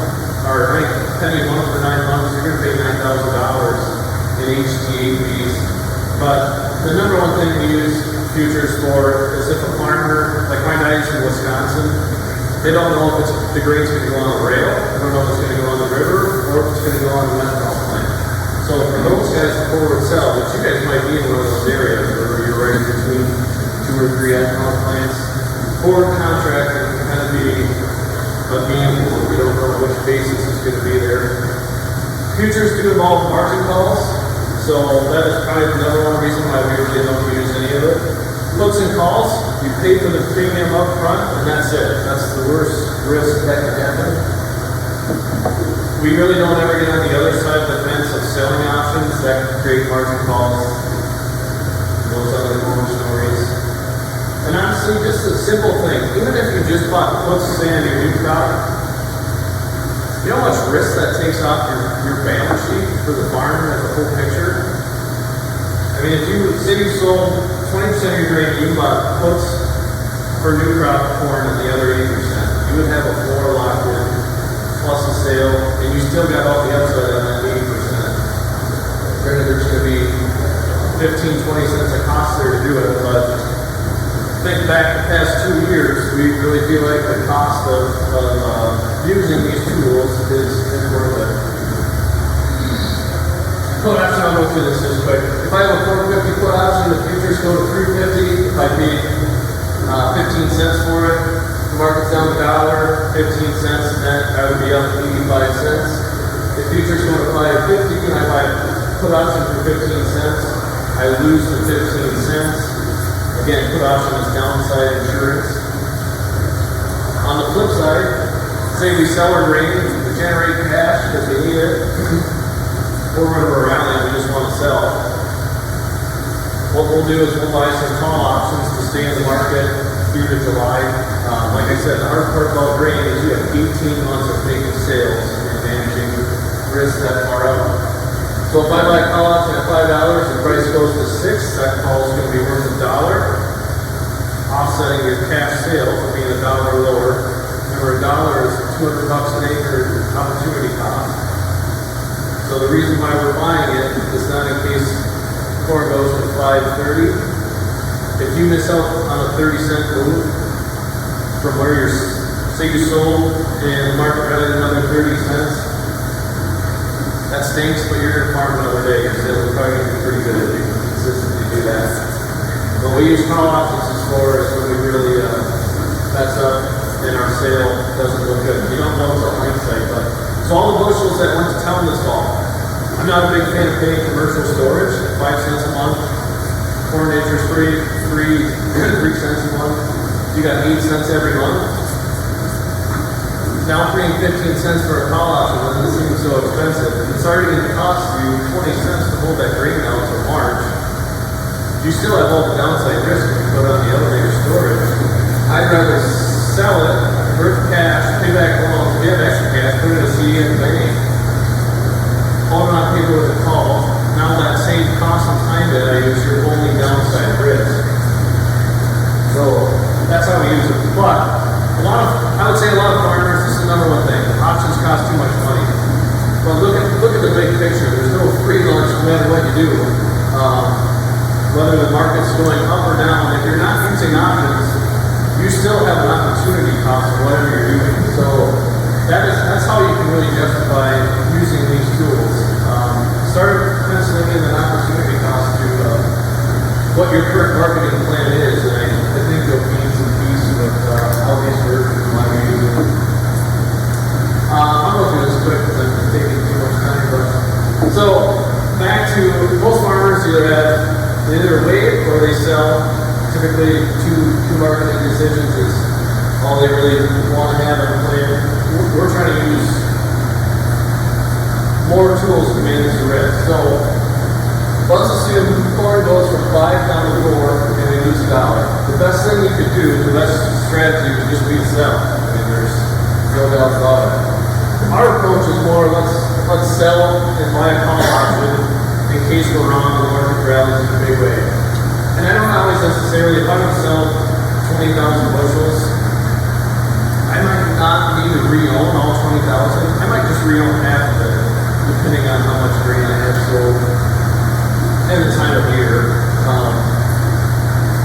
or 9 penny a month for 9 months, you're gonna pay $9,000 in HTA fees. But the number one thing we use futures for is if a farmer, like my guys in Wisconsin, they don't know if the grain's gonna go on a rail, they don't know if it's gonna go on the river, or if it's gonna go on the methanol plant. So for those guys to forward sell, which you guys might be in one of those areas where you're right between 2 or 3 ethanol plants, forward contracting can kind of be a gamble. We don't know which basis is going to be there. Futures do involve margin calls, so that is probably another one reason why we really don't use any of it. Puts and calls, you pay for the premium up front, and that's it. That's the worst risk that can happen. We really don't ever get on the other side of the fence of selling options that can create margin calls, those other more stories. And honestly, just a simple thing, even if you just bought puts and your new crop, you know how much risk that takes off your balance sheet for the farmer as a whole picture? I mean, if you say you sold 20% of your grain, you bought puts for new crop corn and the other 80%, you would have a floor locked in, plus a sale, and you still got all the upside on that 80%. Granted, there's going to be 15, 20 cents of cost there to do it, but think back the past 2 years, we really feel like the cost of using these tools is worth it. Put option, I'll go through this just quick. If I have a 450 put option, the futures go to 350. If I paid 15 cents for it, the market's down $1, 15 cents, then I would be up 85 cents. If futures go to 550 and I buy put option for 15 cents, I lose the 15 cents. Again, put option is downside insurance. On the flip side, say we sell our grain, we generate cash because we need it, or we're in a rally and we just want to sell. What we'll do is we'll buy some call options to stay in the market through to July. Like I said, the hard part about grain is you have 18 months of making sales and managing risk that far out. So if I buy a call option at $5, the price goes to $6, that call is going to be worth $1, offsetting your cash sales of being $1 lower. Remember, $1 is $200 an acre opportunity cost. So the reason why we're buying it is not in case corn goes to $5.30. If you miss out on a 30-cent move from where you're, say you sold and the market added another 30 cents, that stinks, but you're going to farm another day. Your sales are probably going to be pretty good if you can consistently do that. What we use call options is for is when we really mess up and our sale doesn't look good. You don't know until hindsight, but so all the bushels that went to town this fall. I'm not a big fan of paying commercial storage, 5 cents a month. Corn interest free, 3 cents a month. You got 8 cents every month. Now paying 15 cents for a call option doesn't seem so expensive. It's already going to cost you 20 cents to hold that grain out until March. You still have all the downside risk when you put on the elevator storage. I'd rather sell it, convert cash, pay back loans, get extra cash, put it in a CD in the bank, hold it on paper with a call. Now that same cost and time that I use, your only downside risk. So that's how we use it. But I would say a lot of farmers, this is the number one thing. Options cost too much money. But look at the big picture. There's no free lunch no matter what you do. Whether the market's going up or down, if you're not using options, you still have an opportunity cost of whatever you're doing. So that's how you can really justify using these tools. Start penciling in an opportunity cost to what your current marketing plan is, and I think you'll gain some peace with how these work and why we use them. I'm going to do this quick because I'm taking too much time. But so back to most farmers either wait or they sell. Typically, two marketing decisions is all they really want to have in a plan. We're trying to use more tools to manage the risk. So let's assume corn goes from 5 down to 4 and we lose $1. The best thing you could do, the best strategy would just be to sell. I mean, there's no doubt about it. Our approach is more, let's sell and buy a call option in case we're wrong and the market rallies in a big way. And I don't always necessarily, if I would sell 20,000 bushels, I might not need to re-own all 20,000. I might just re-own half of it, depending on how much grain I have sold and the time of year.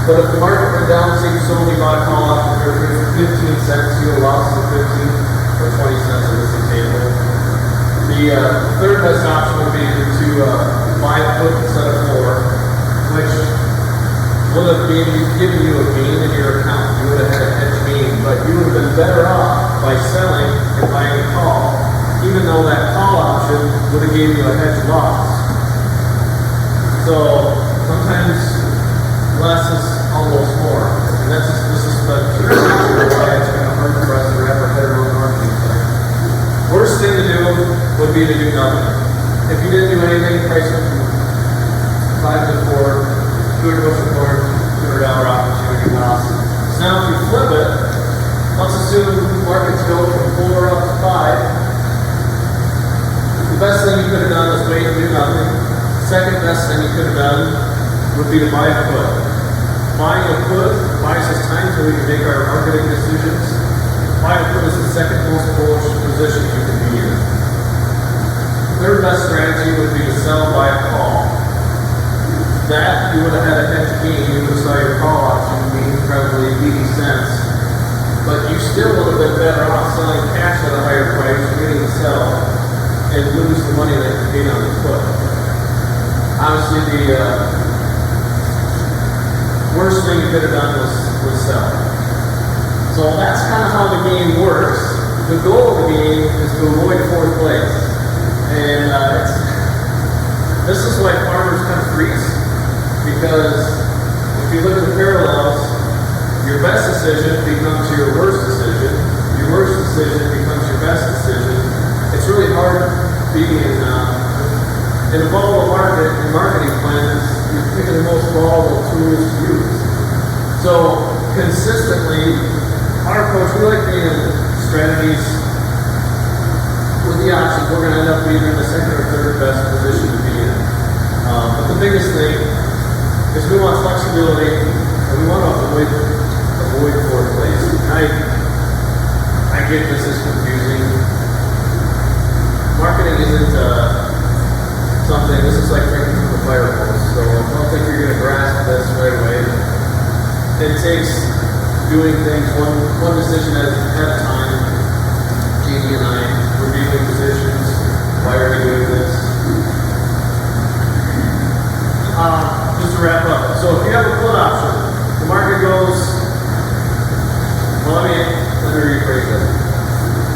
But if the market went down, say you sold, you bought a call option for 15 cents, you lost of 15 or 20 cents in this example. The third best option would be to buy a put instead of floor, which would have given you a gain in your account. You would have had a hedge gain, but you would have been better off by selling and buying a call, even though that call option would have given you a hedge loss. So sometimes less is almost more, and this is the why it's kind of hard for us to wrap our head around marketing plan. Worst thing to do would be to do nothing. If you didn't do anything, price went from 5 to 4, 200 bushel corn, $200 opportunity cost. So now if you flip it, let's assume markets go from 4 up to 5. The best thing you could have done is wait and do nothing. Second best thing you could have done would be to buy a put. Buying a put buys us time so we can make our marketing decisions. Buying a put is the second most bullish position you can be in. Third best strategy would be to sell by a call. That you would have had a hedge gain. You would have saw your call option being probably 80 cents. But you still would have been better off selling cash at a higher price, waiting to sell, and lose the money that you paid on the put. Obviously, the worst thing you could have done was sell. So that's kind of how the game works. The goal of the game is to avoid fourth place. And this is why farmers kind of freeze. Because if you look at the parallels, your best decision becomes your worst decision. Your worst decision becomes your best decision. It's really hard being in a volatile market and marketing plans. You're picking the most volatile tools to use. So consistently, our approach, we like being in strategies with the options. We're going to end up being in the second or third best position to be in. But the biggest thing is we want flexibility and we want to avoid fourth place. I get this is confusing. Marketing isn't something, this is like drinking from the fire hose, so I don't think you're going to grasp this right away. It takes doing things one decision at a time. Jamie and I reviewing positions. Why are we doing this? Just to wrap up. So if you have a put option, the market goes, well, let me rephrase it.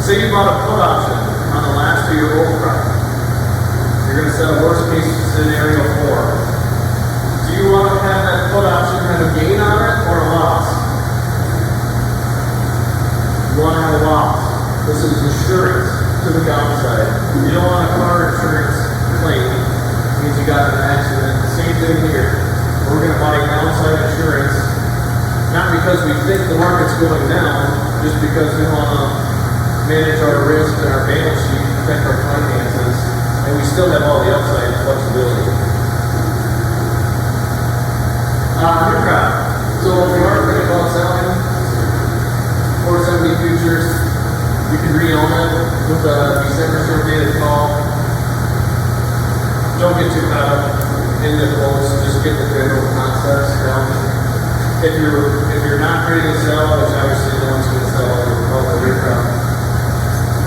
Say you bought a put option on the last of your old crop. You're going to set a worst case scenario 4. Do you want to have that put option have a gain on it or a loss? You want to have a loss. This is insurance to the downside. You don't want a car insurance claim. It means you got in an accident. Same thing here. We're going to buy downside insurance, not because we think the market's going down, just because we want to manage our risk and our balance sheet, protect our finances, and we still have all the upside and flexibility. New crop. So if you are thinking about selling 470 futures, you can re-own it with a December short dated call. Don't get too caught up in the quotes, just get the general concepts down. If you're not ready to sell, which obviously no one's going to sell all the new crop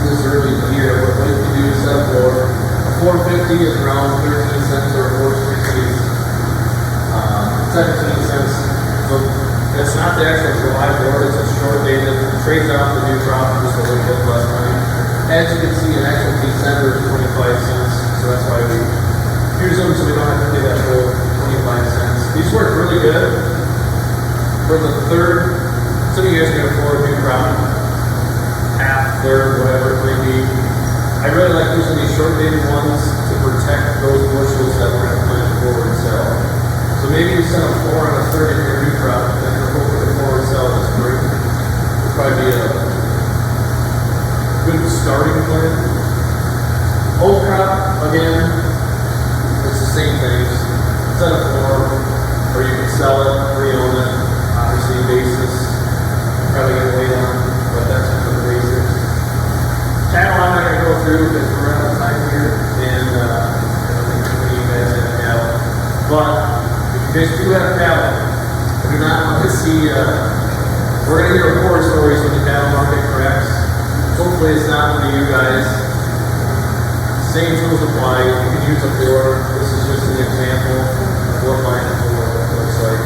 this early in the year, but what you can do is sell for a 450 is around 13 cents or 460 is 17 cents. So it's not the actual July board, it's a short dated. It trades out the new crop just a little bit less money. As you can see, in actual December is 25 cents, so that's why we use them so we don't have to pay that whole 25 cents. These work really good for the third. Some of you guys can afford new crop, half, third, whatever it may be. I really like using these short dated ones to protect those bushels that we're going to plant forward and sell. So maybe you set a 4 on a 30 in your new crop, then you're hoping to forward sell this spring. Would probably be a good starting plan. Old crop, again, it's the same things. Set a 4, or you can sell it, re-own it, obviously basis. Probably going to wait on, but that's kind of the basics. through because we're out of time here, and I don't think any of you guys have paddle. But if you guys do have paddle, I do not want to see. We're going to hear horror stories when the paddle market corrects. Hopefully, it's not one of you guys. Same tools apply. You can use a board. This is just an example of what my board looks like.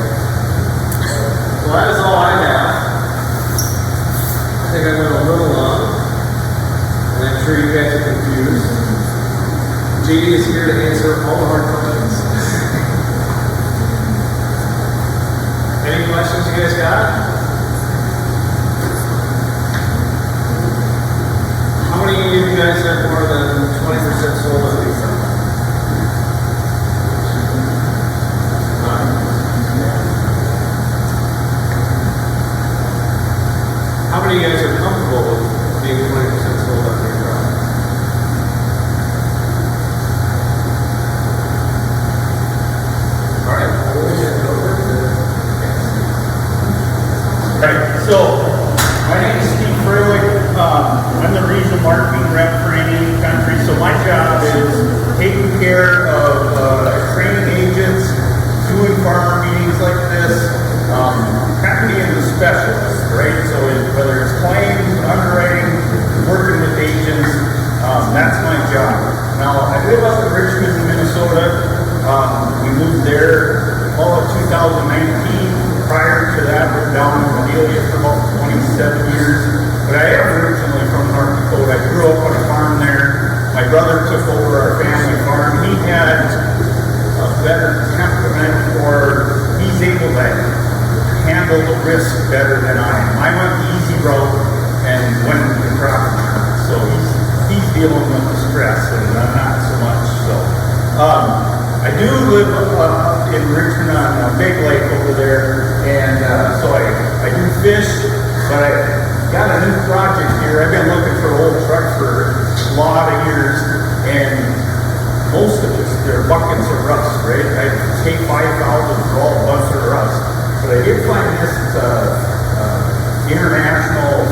So that is all I have. I think I went a little long, and I'm sure you guys are confused. JD is here to answer all the hard questions. Any questions you guys got? How many of you guys have more than 20% sold on these? How many of you guys are comfortable with being 20% sold on your product? All right.
Right, so my name is Steve Frelick. I'm the regional marketing rep for Indian Country. So my job is taking care of training agents, doing farmer meetings like this, kind of being the specialist, right? So whether it's claims, underwriting, working with agents, that's my job. Now, I live up in Richmond, Minnesota. We moved there all of 2019. Prior to that, we're down in Amelia for about 27 years. But I am originally from North Dakota. I grew up on a farm there. My brother took over our family farm. He had a better temperament, or he's able to handle the risk better than I am. I went the easy route and went into the crop insurance. So he's dealing with the stress, and I'm not so much. So I do live in Richmond on Big Lake over there, and so I do fish, but I got a new project here. I've been looking for an old truck for a lot of years, and most of their buckets are rust, right? I take 5,000 for all a bunch of rust. But I did find this international,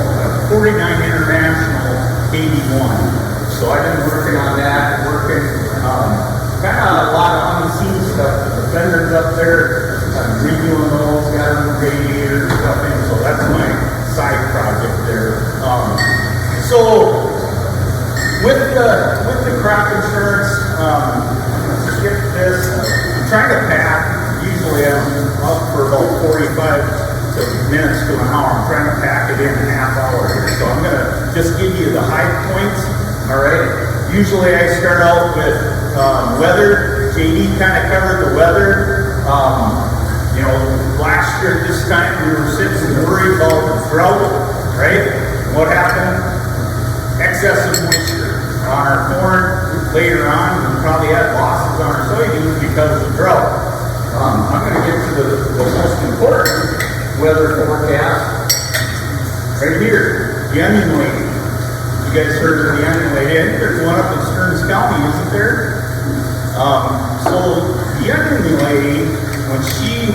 49 International 81. So I've been working on that, kind of a lot of unseen stuff. The fenders up there, I'm redoing those, got a new radiator and stuff in, so that's my side project there. So with the crop insurance, skip this. I'm trying to pack. Usually I'm up for about 45 minutes to an hour. I'm trying to pack it in a half hour here. So I'm going to just give you the high points. All right. Usually I start out with weather. JD kind of covered the weather. Last year at this time we were sitting and worried about the drought, right? What happened? Excessive moisture on our corn. Later on, we probably had losses on our soybeans because of the drought. I'm going to get to the most important weather forecast right here. The onion lady. You guys heard of the onion lady? I think there's one up in Stearns County, isn't there? So the onion lady, when she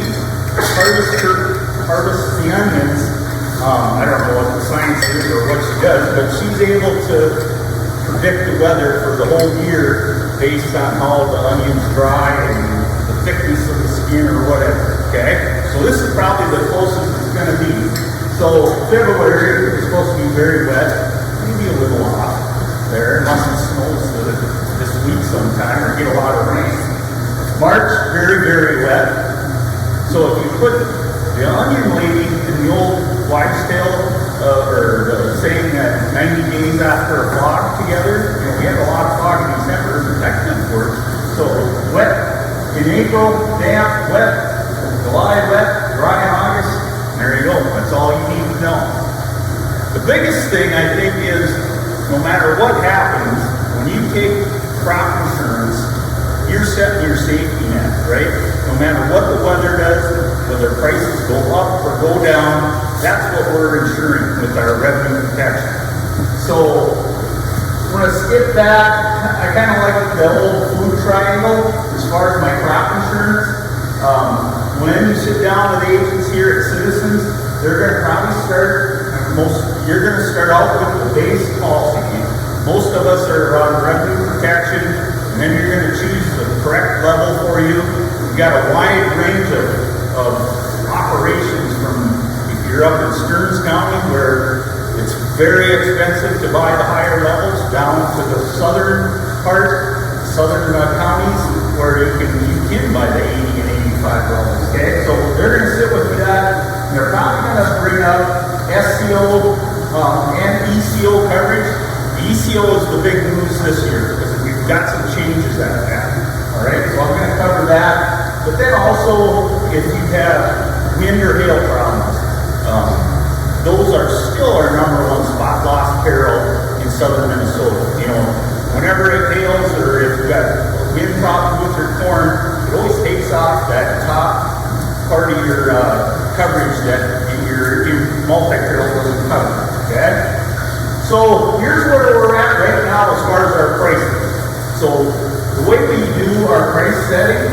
harvests the onions, I don't know what the science is or what she does, but she's able to predict the weather for the whole year based on how the onions dry and the thickness of the skin or whatever, okay? So this is probably the closest it's going to be. So February is supposed to be very wet, maybe a little off there, unless it snows this week sometime or get a lot of rain. March, very, very wet. So if you put the onion lady in the old wives' tale, or the saying that 90 days after a fog together, we had a lot of fog in December, that could work. So wet in April, damp, wet, July, wet, dry in August, there you go. That's all you need to know. The biggest thing I think is, no matter what happens, when you take crop insurance, you're setting your safety net, right? No matter what the weather does, whether prices go up or go down, that's what we're insuring with our revenue protection. So, I'm going to skip that. I kind of like the whole food triangle as far as my crop insurance. When you sit down with agents here at Citizens, they're going to probably you're going to start out with the base policy. Most of us are on revenue protection, and then you're going to choose the correct level for you. We've got a wide range of operations from, if you're up in Stearns County, where it's very expensive to buy the higher levels, down to the southern part, southern counties, where you can buy the 80 and 85 levels, okay? So they're going to sit with that, and they're probably going to bring up SCO and ECO coverage. The ECO is the big news this year, because we've got some changes at that, all right? So I'm going to cover that, but then also, if you have wind or hail problems, those are still our number one spot loss peril in southern Minnesota. You know, whenever it hails or if you've got wind problems with your corn, it always takes off that top part of your coverage that your multi-peril doesn't cover, okay? So here's where we're at right now as far as our pricing. So the way we do our price setting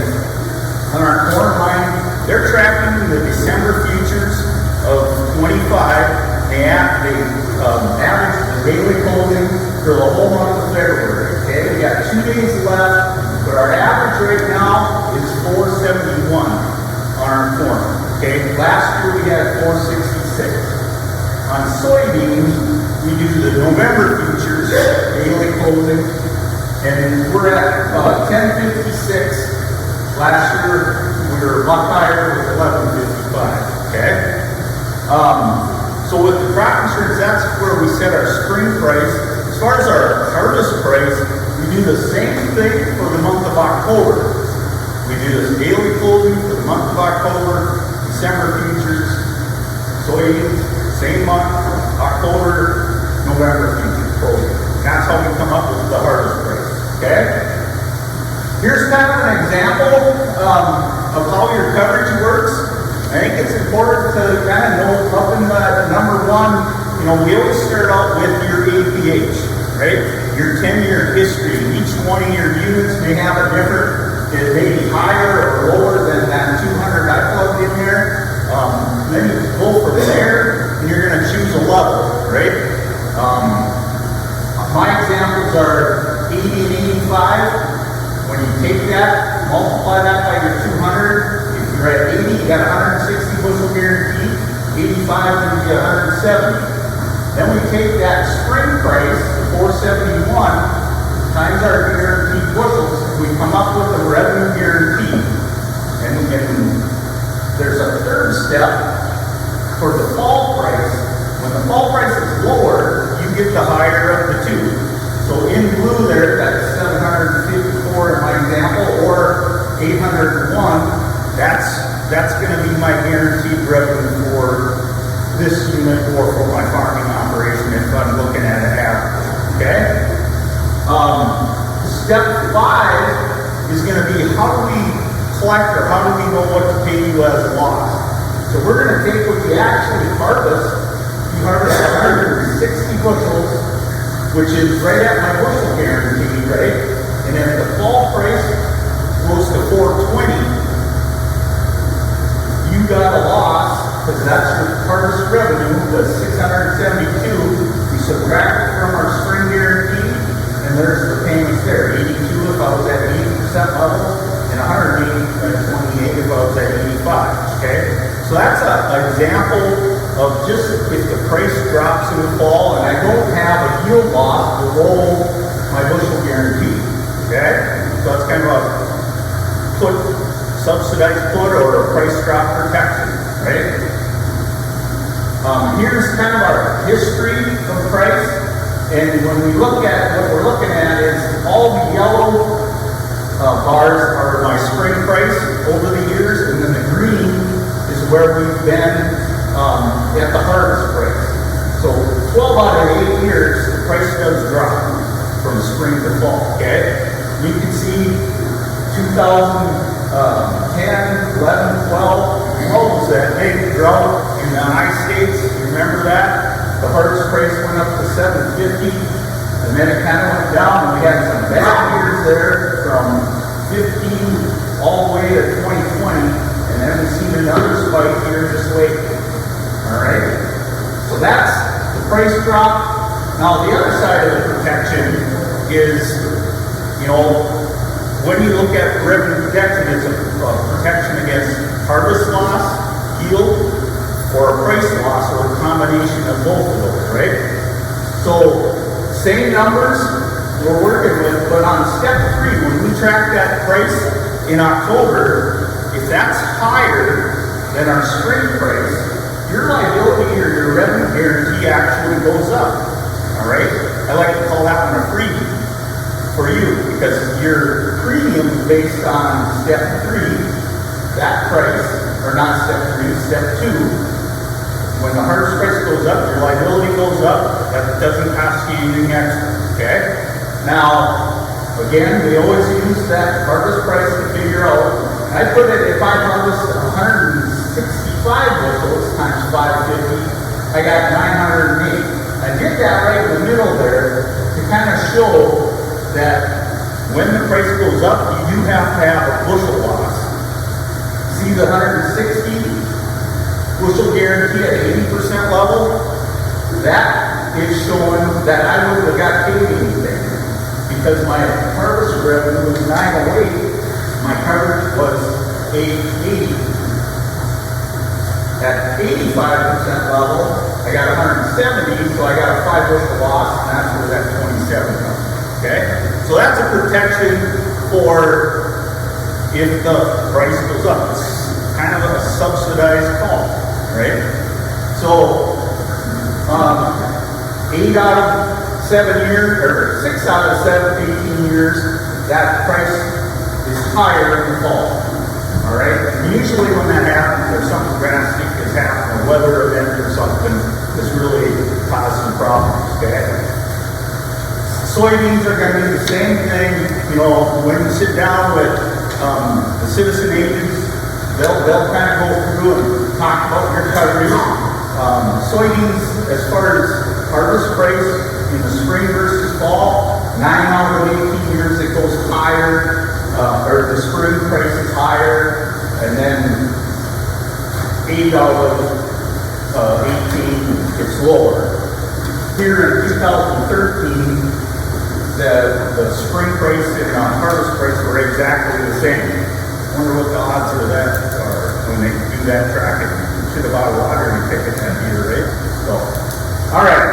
on our corn line, they're tracking the December futures of 25. They average the daily closing for the whole month of February. Okay, we got 2 days left, but our average right now is 471 on our corn. Okay, last year we had 466. On soybeans, we do the November futures daily closing, and we're at 1056. Last year we were a lot higher with 1155. Okay. So with the crop insurance, that's where we set our spring price. As far as our harvest price, we do the same thing for the month of October. We do this daily closing for the month of October, December futures, soybeans, same month, October, November futures closing. That's how we come up with the harvest price, okay? Here's kind of an example of how your coverage works. I think it's important to kind of know up in the number one, you know, we always start out with your APH, right? Your 10-year history. Each one of your units may have a different, it may be higher or lower than that 200 I plugged in there. Then you go from there and you're going to choose a level, right? My examples are 80 and 85. When you take that, multiply that by your 200, you're at 80, you got 160 bushel guarantee, 85 gives you 170. Then we take that spring price, 471, times our guaranteed bushels, we come up with a revenue guarantee. And there's a third step for the fall price. When the fall price is lower, you get the higher of the two. So in blue there, that's 754 in my example, or 801. That's going to be my guaranteed revenue for this unit or for my farming operation if I'm looking at an average, okay? Step 5 is going to be how do we collect or how do we know what to pay you as loss? So we're going to take what you actually harvest. You harvest 160 bushels, which is right at my bushel guarantee, right? And if the fall price goes to 420, you got a loss, because that's your harvest revenue, the 672, we subtract it from our spring guarantee, and there's the payments there, 82 if I was at 80% level, and 180 at 28 if I was at 85, okay? So that's an example of just if the price drops in the fall, and I don't have a yield loss below my bushel guarantee, okay? So that's kind of a subsidized put or a price drop protection, right? Here's kind of our history of price, and when we look at what we're looking at is all the yellow bars are my spring price over the years, and then the green is where we've been at the harvest price. So 12 out of 8 years, the price does drop from spring to fall, okay? You can see 2010, 11, 12, what was that big drought in the high states? You remember that? The harvest price went up to 750, and then it kind of went down, and we had some bad years there from 15 all the way to 2020, and then we've seen another spike here just lately. All right? So that's the price drop. Now the other side of the protection is, you know, when you look at revenue protection, it's a protection against harvest loss, yield, or a price loss, or a combination of both of those, right? So, same numbers we're working with, but on step 3, when we track that price in October, if that's higher than our spring price, your liability or your revenue guarantee actually goes up, all right? I like to call that one a freebie for you, because your premium is based on step 3, that price, or not step 3, step 2. When the harvest price goes up, your liability goes up, that doesn't cost you anything extra, okay? Now, again, we always use that harvest price to figure out, I put it, if I harvest 165 bushels times 550, I got 908. I did that right in the middle there to kind of show that when the price goes up, you do have to have a bushel loss. See the 160 bushel guarantee at 80% level? That is showing that I wouldn't have got paid anything because my harvest revenue was 908, my coverage was 880. At 85% level, I got 170, so I got a 5 bushel loss, and that's where that 27 comes. Okay? So that's a protection for if the price goes up. It's kind of a subsidized call, right? So, 8 out of 7 years, or 6 out of 7, 18 years, that price is higher in the fall. All right? And usually when that happens, there's something drastic that's happened, a weather event or something that's really caused some problems, okay? Soybeans are going to be the same thing. You know, when you sit down with the citizen agents, they'll kind of go through and talk about your coverage. Soybeans, as far as harvest price in the spring versus fall, 9 out of 18 years it goes higher, or the spring price is higher, and then 8 out of 18 it's lower. Here in 2013, the spring price and harvest price were exactly the same. I wonder what the odds of that are when they do that tracking. Should have bought water and pick it that year, right? So, all right.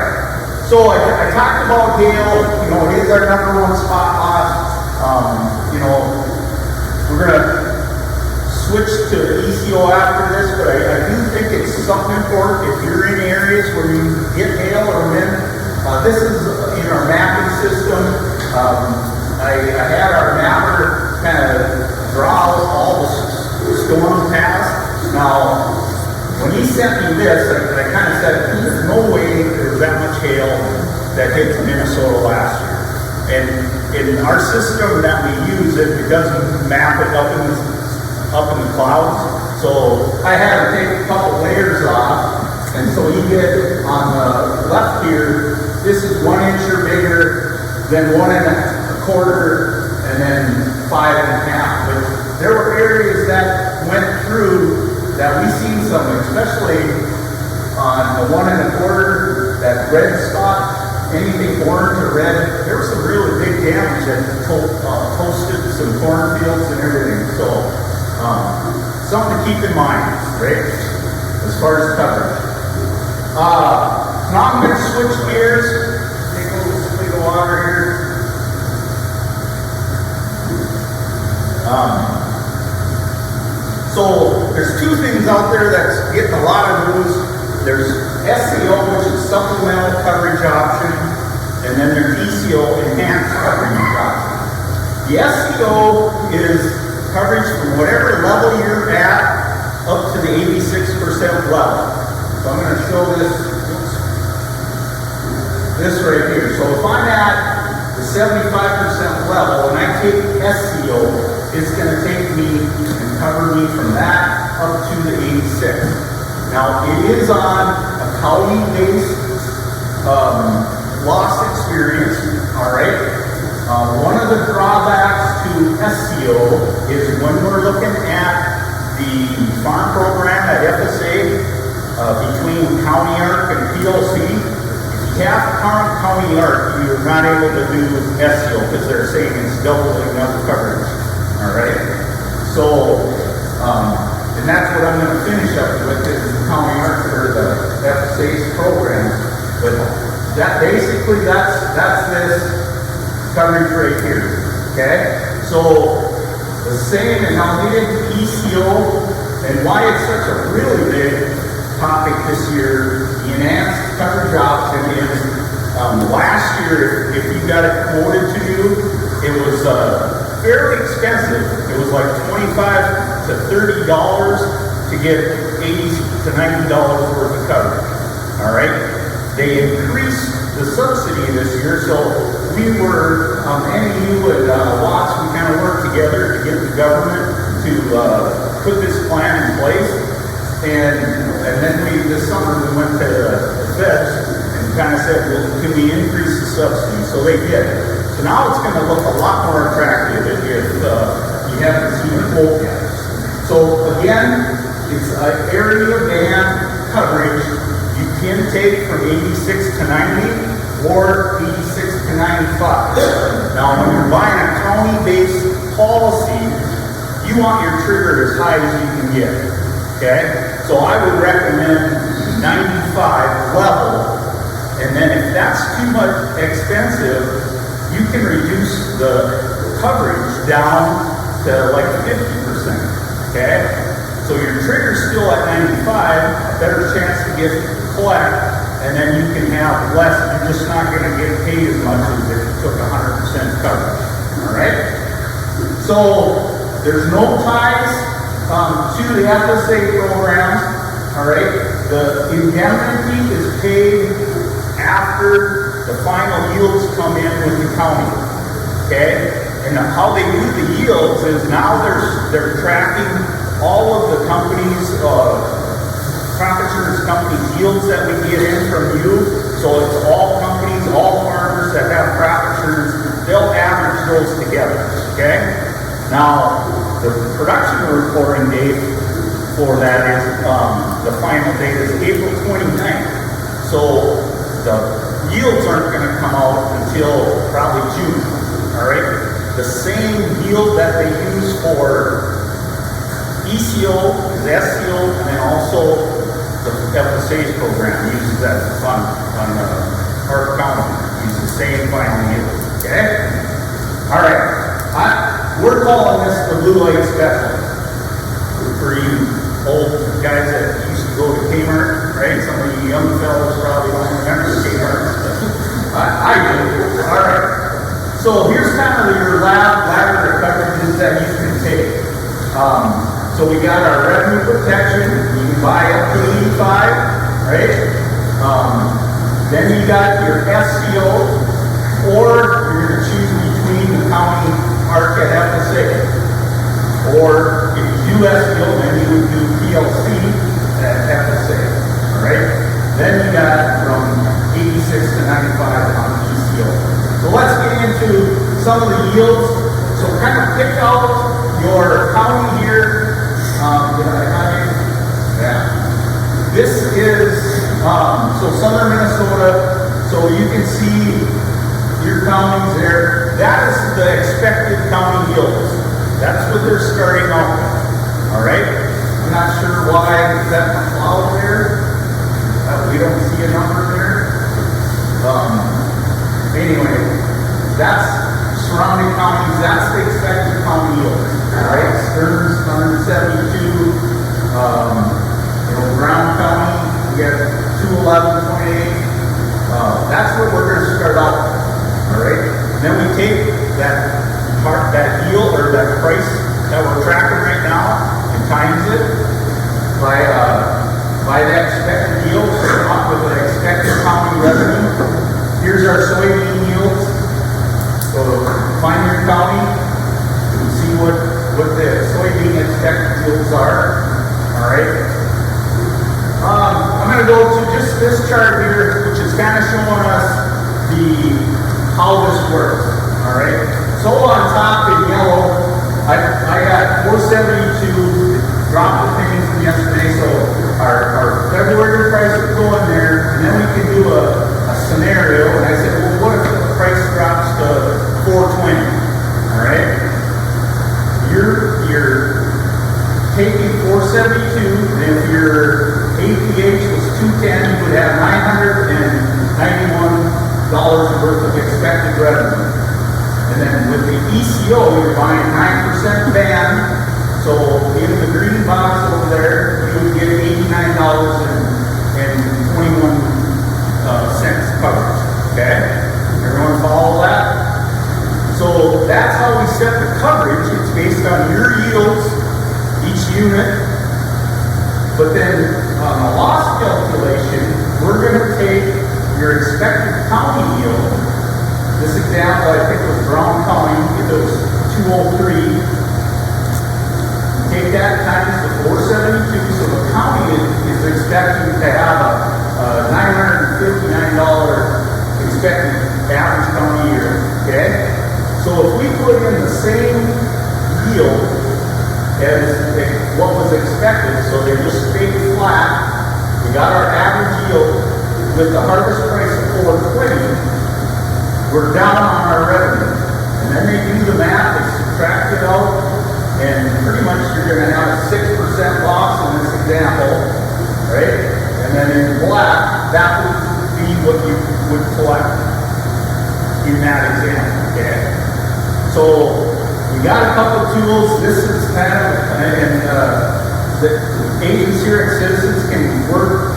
So I talked about hail. You know, it is our #1 spot loss. You know, we're gonna switch to ECO after this, but I do think it's something important if you're in areas where you get hail or wind. This is in our mapping system. I had our mapper kind of draw all the storm paths. Now, when he sent me this, I kind of said, there's no way there was that much hail that hit Minnesota last year. And in our system that we use, it doesn't map it up in the clouds. So I had to take a couple layers off. And so he did on the left here, this is 1 inch or bigger, then 1 1/4, and then 5 1/2. But there were areas that went through that we seen some, especially on the 1 1/4, that red spot, anything orange or red, there was some really big damage that toasted some cornfields and everything. So, something to keep in mind, right? As far as coverage. Now I'm going to switch gears, take a little sip of water here. So there's 2 things out there that's getting a lot of news. There's SEO, which is supplemental coverage option, and then there's ECO, enhanced coverage option. The SEO is coverage from whatever level you're at up to the 86% level. So I'm going to show this right here. So if I'm at the 75% level and I take SEO, it's going to take me and cover me from that up to the 86. Now it is on a county-based loss experience, all right? One of the drawbacks to SEO is when we're looking at the farm program at FSA between County Arc and PLC, if you half county arc, you're not able to do SEO because they're saying it's doubling up coverage. All right. So, and that's what I'm going to finish up with is the county arc or the FSA's program. But that basically that's this coverage right here. Okay. So the same, and I'll get into ECO and why it's such a really big topic this year. The enhanced coverage option is last year, if you got it quoted to you, it was fairly expensive. It was like $25 to $30 to get $80 to $90 worth of coverage. All right. They increased the subsidy this year, so we were, NEU and Watts, we kind of worked together to get the government to put this plan in place. And then this summer we went to the feds and kind of said, well, can we increase the subsidy? So they did. So now it's going to look a lot more attractive if you haven't seen the quote yet. So again, it's an area band coverage. You can take from 86 to 90 or 86 to 95. Now, when you're buying a county-based policy, you want your trigger as high as you can get. Okay? So I would recommend 95 level. And then if that's too much expensive, you can reduce the coverage down to like 50%. Okay? So your trigger's still at 95, better chance to get collect, and then you can have less. You're just not going to get paid as much as if you took 100% coverage. All right. So there's no ties to the FSA programs. All right. The indemnity is paid after the final yields come in with the county. Okay. And how they do the yields is now they're tracking all of the companies. Crop insurance companies' yields that we get in from you. So it's all companies, all farmers that have crop insurance, they'll average those together. Okay? Now, the production reporting date for that is, the final date is April 29th. So the yields aren't going to come out until probably June. All right? The same yield that they use for ECO is SEO, and then also the FSA's program uses that on our county. Uses the same final yield. Okay? All right. We're calling this the Blue Light Special. For you old guys that used to go to Kmart, right? Some of you young fellows probably don't remember the Kmart. I do. All right. So here's kind of your ladder of coverages that you can take. So we got our revenue protection. You can buy up to 85, right? Then you got your SCO, or you're going to choose between the county ARC at FSA. Or if you do SCO, then you would do PLC at FSA. All right? Then you got from 86 to 95 on ECO. So let's get into some of the yields. So kind of pick out your county here. This is so southern Minnesota. So you can see your counties there. That is the expected county yields. That's what they're starting out with. All right. I'm not sure why is that a cloud there. We don't see a number there. Anyway, that's surrounding counties. That's the expected county yields. All right. Stearns 172. Brown County, we got 211.28. That's what we're going to start out with. All right. And then we take that yield or that price that we're tracking right now and times it by that expected yield. So we're up with an expected county revenue. Here's our soybean yields. So find your county and see what the soybean expected yields are. All right. I'm going to go to just this chart here, which is kind of showing us how this works. All right. So on top in yellow, I got 472 dropped the things from yesterday. So our February price would go in there, and then we can do a scenario. 472, and if your APH was 210, you would have $991 worth of expected revenue. And then with the ECO, you're buying 9% ban. So in the green box over there, you would get $89.21 coverage. Okay? Everyone follow that? So that's how we set the coverage. It's based on your yields, each unit. But then on the loss calculation, we're going to take your expected county yield. This example, I think, was Brown County. If it was 203, take that times the 472. So the county is expecting to have a $959 expected average county year. Okay? So if we put in the same yield as what was expected, so they just stayed flat, we got our average yield with the harvest price of $4.20, we're down on our revenue. And then they do the math, they subtract it out, and pretty much you're going to have a 6% loss in this example, right? And then in black, that would be what you would collect in that example, okay? So we got a couple tools. This is kind of, and the agents here at Citizens can work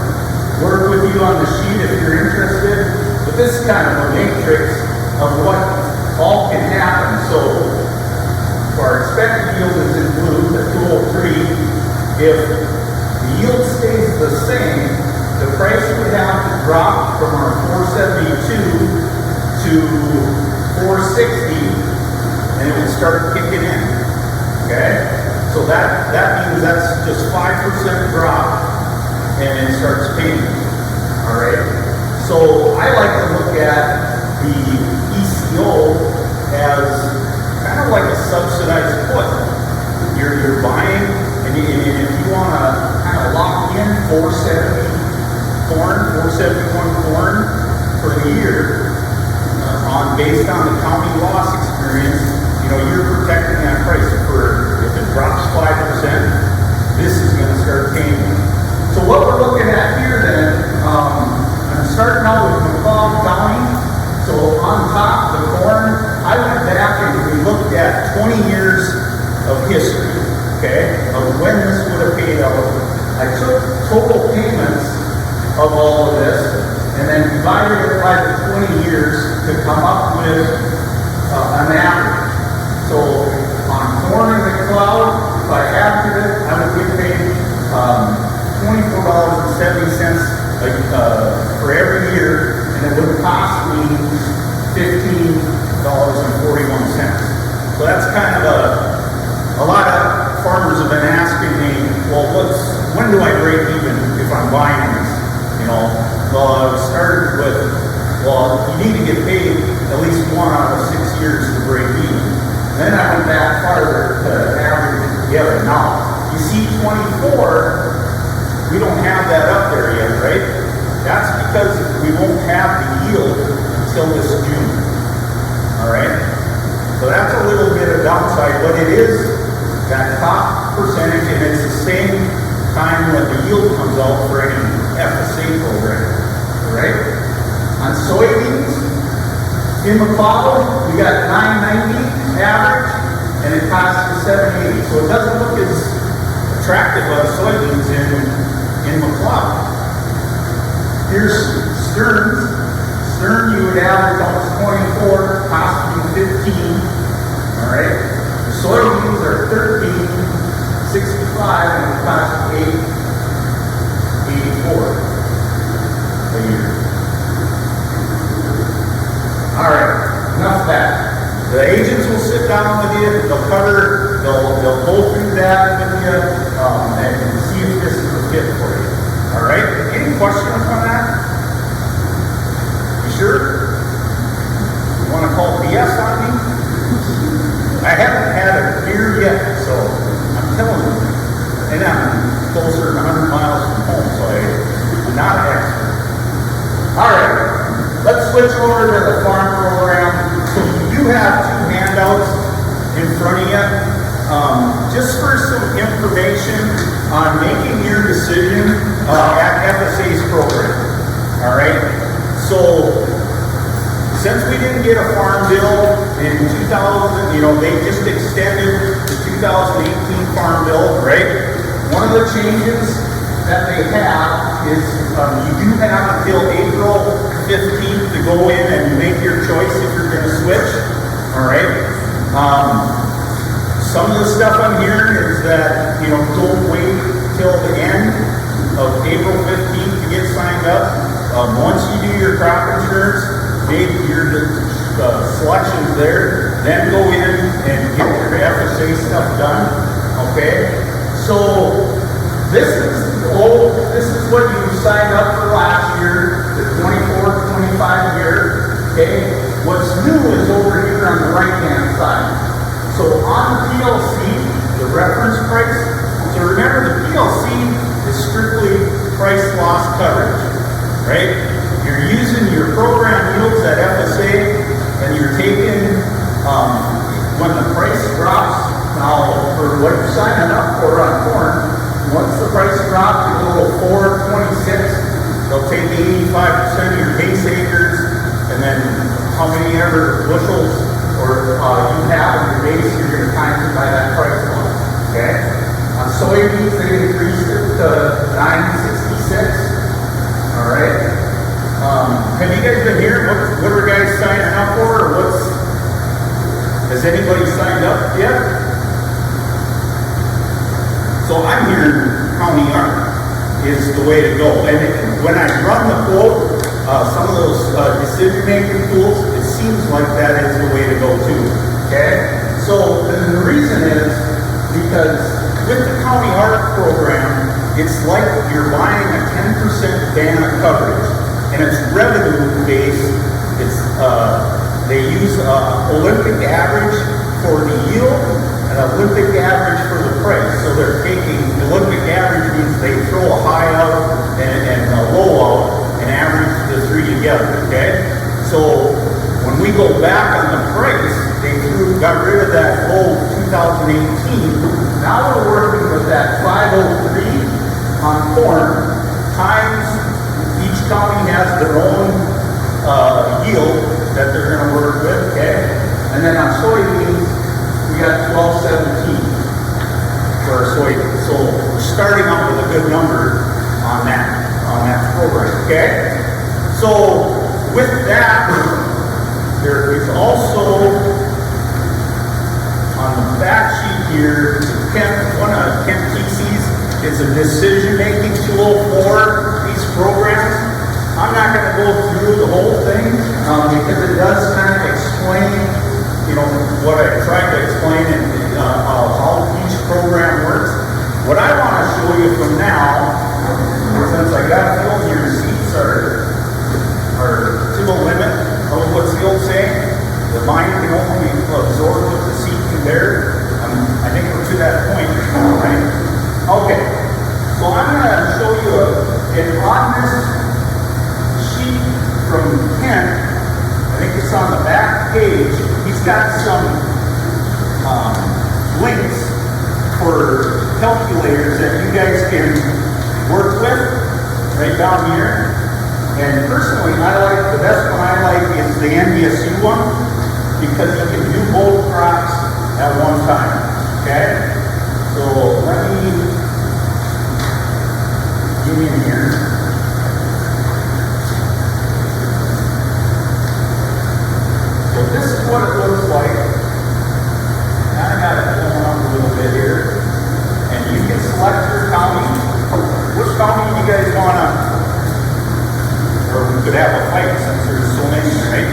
with you on the sheet if you're interested. But this is kind of a matrix of what all can happen. So our expected yield is in blue, the 203. If the yield stays the same, the price would have to drop from our 472 to 460, and it would start kicking in. Okay? So that means that's just 5% drop, and it starts paying. All right? So I like to look at the ECO as kind of like a subsidized put. You're buying, and if you want to kind of lock in 471 corn for the year, based on the county loss experience, you're protecting that price for, if it drops 5%, this is going to start paying. So what we're looking at here then, I'm starting out with McCall County. So on top, the corn, I went back and we looked at 20 years of history, okay, of when this would have paid out. I took total payments of all of this and then divided it by the 20 years to come up with an average. So on corn in the cloud, if I averaged it, I would get paid $24.70 for every year, and it would cost me $15.41. So that's kind of a lot of farmers have been asking me, well, when do I break even if I'm buying this? Well, I started with, you need to get paid at least 1 out of 6 years to break even. Then I went back farther to average it together. Now, you see 24, we don't have that up there yet, right? That's because we won't have the yield until this June. All right? So that's a little bit of downside, but it is that top percentage, and it's the same time when the yield comes out for any FSA program. All right? On soybeans, in McCall, we got $9.90 average, and it costs us $7.80. So it doesn't look as attractive on soybeans in McCall. Here's Stearns. Stern, you would average almost 24, possibly 15. All right. The soybeans are 13.65, and it costs $8.84 a year. All right, enough of that. The agents will sit down with you. They'll go through that with you and see if this is a fit for you. All right. Any questions on that? You sure? You want to call BS on me? I haven't had a beer yet, so I'm telling you. And I'm closer than 100 miles from home, so I'm not an expert. All right. Let's switch over to the farm program. So you do have 2 handouts in front of you. Just for some information, on making your decision at FSA's program. All right? So, since we didn't get a farm bill in 2000, they just extended the 2018 farm bill, right? One of the changes that they have is you do have until April 15th to go in and make your choice if you're going to switch. All right. Some of the stuff I'm hearing is that don't wait till the end of April 15th to get signed up. Once you do your crop insurance, make your selections there, then go in and get your FSA stuff done. Okay. So this is what you signed up for last year, the 24-25 year. Okay. What's new is over here on the right-hand side. So on the PLC, the reference price. So remember, the PLC is strictly price loss coverage, right? You're using your program yields at FSA, and you're taking when the price drops. Now, for what you're signing up for on corn, once the price drops to a little 4.26, they'll take 85% of your base acres, and then how many ever bushels or you have in your base, you're going to times it by that price line. Okay. On soybeans, they increased it to $9.66. All right. Have you guys been here? What are guys signing up for, or has anybody signed up yet? So I'm hearing county art is the way to go. And when I run the quote, some of those decision-making tools, it seems like that is the way to go too. Okay? So the reason is because with the county art program, it's like you're buying a 10% ban of coverage. And it's revenue-based. They use Olympic average for the yield and Olympic average for the price. So they're taking Olympic average means they throw a high out and a low out and average the three together. Okay. So when we go back on the price, they got rid of that low 2018. Now we're working with that 503 on corn times. Each county has their own yield that they're going to work with, okay? And then on soybeans, we got 1217 for our soybeans. So we're starting out with a good number on that program, okay? So with that, there is also on the back sheet here, one of Kent TC's is a decision-making tool for these programs. I'm not going to go through the whole thing because it does kind of explain, what I tried to explain and how each program works. What I want to show you from now, since I got a feeling your seats are to the limit of what's the old saying, the mind can only absorb what the seat can bear. I think we're to that point, right? Okay, so I'm going to show you on this sheet from Kent, I think it's on the back page, he's got some links for calculators that you guys can work with right down here. And personally, the best one I like is the NDSU one because you can do both crops at one time. Okay? So let me get in here. So this is what it looks like. I got it going up a little bit here. And you can select your county. Which county do you guys want to, or we could have a fight since there's so many, right?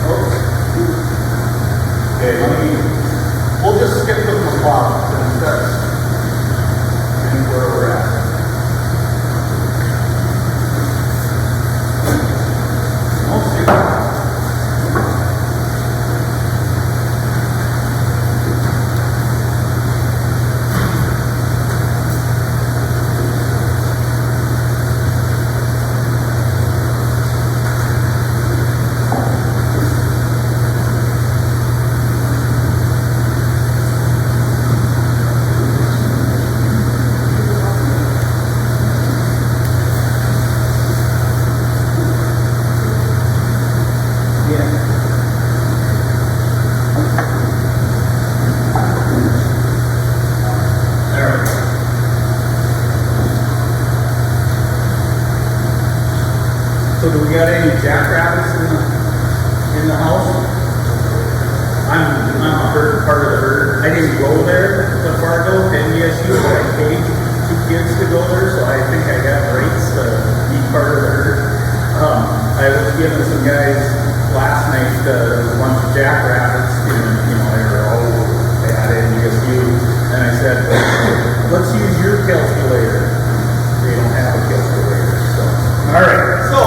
Oops. Okay, we'll just skip the McLeod since that's where we're at. We'll see. got any jackrabbits in the house? I'm a part of the herd. I didn't go there to Fargo, to NDSU, but I paid 2 kids to go there, so I think I got rights to be part of the herd. I was giving some guys last night a bunch of jackrabbits, and they were all at NDSU, and I said, let's use your calculator. They don't have a calculator, so. All right, so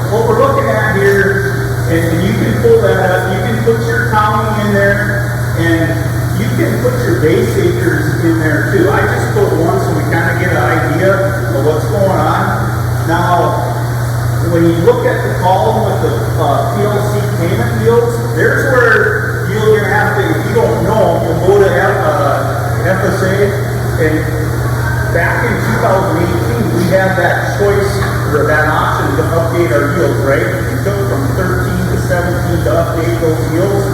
what we're looking at here, and you can pull that up, you can put your county in there, and you can put your base acres in there too. I just put one so we kind of get an idea of what's going on. Now, when you look at the column with the PLC payment fields, there's where you're going to have to, if you don't know, you'll go to FSA, and back in 2018, we had that choice, or that option to update our yields, right? We took from 13 to 17 to update those yields.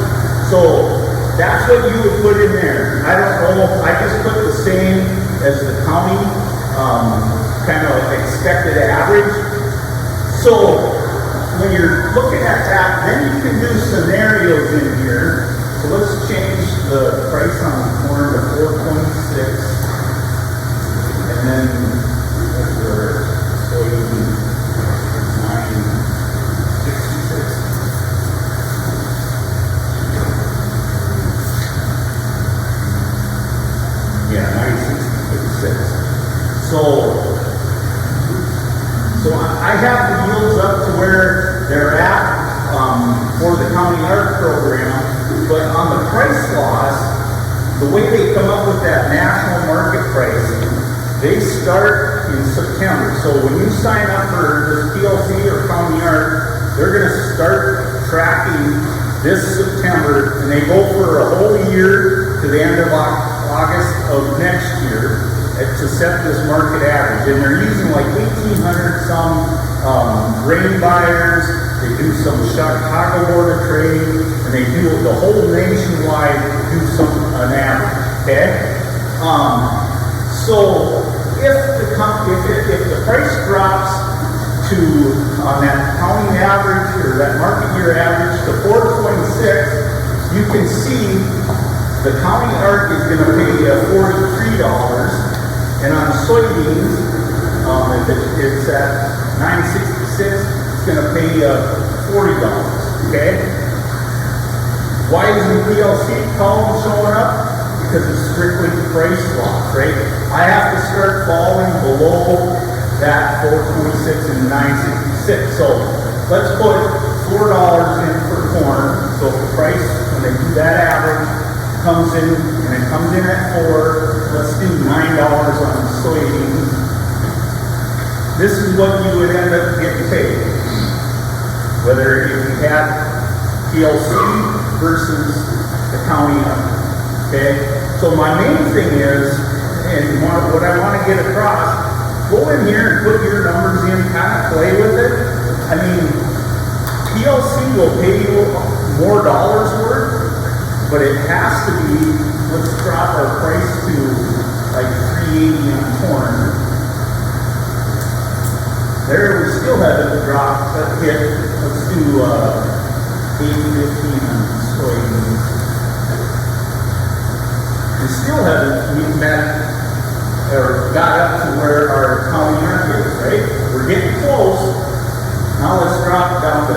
So that's what you would put in there. I don't know, I just put the same as the county kind of expected average. So when you're looking at that, then you can do scenarios in here. So let's change the price on corn to 426. And then for soybean, 966. Yeah, 966. So I have the yields up to where they're at for the county art program, but on the price laws, the way they come up with that national market pricing, they start in September. So when you sign up for this PLC or county art, they're going to start tracking this September, and they go for a whole year to the end of August of next year to set this market average. And they're using like 1,800 some grain buyers. They do some Chicago Board of Trade, and they do the whole nationwide do an average. Okay. So if the price drops to on that county average or that market year average to 426, you can see the county art is going to pay you $43, and on soybeans, if it's at 966, it's going to pay you $40. Okay. Why isn't PLC column showing up? Because it's strictly price loss, right? I have to start falling below that 426 and 966. So let's put $4 in for corn. So if the price, when they do that average, comes in, and it comes in at 4, let's do $9 on soybeans. This is what you would end up getting paid. Whether if you had PLC versus the county, okay? So my main thing is, and what I want to get across, go in here and put your numbers in, kind of play with it. I mean, PLC will pay you more dollars worth, but it has to be, let's drop our price to like $3.80 on corn. There, we still haven't dropped a hit. Let's do $8.15 on soybeans. We still haven't met or got up to where our county market is, right? We're getting close. Now let's drop down to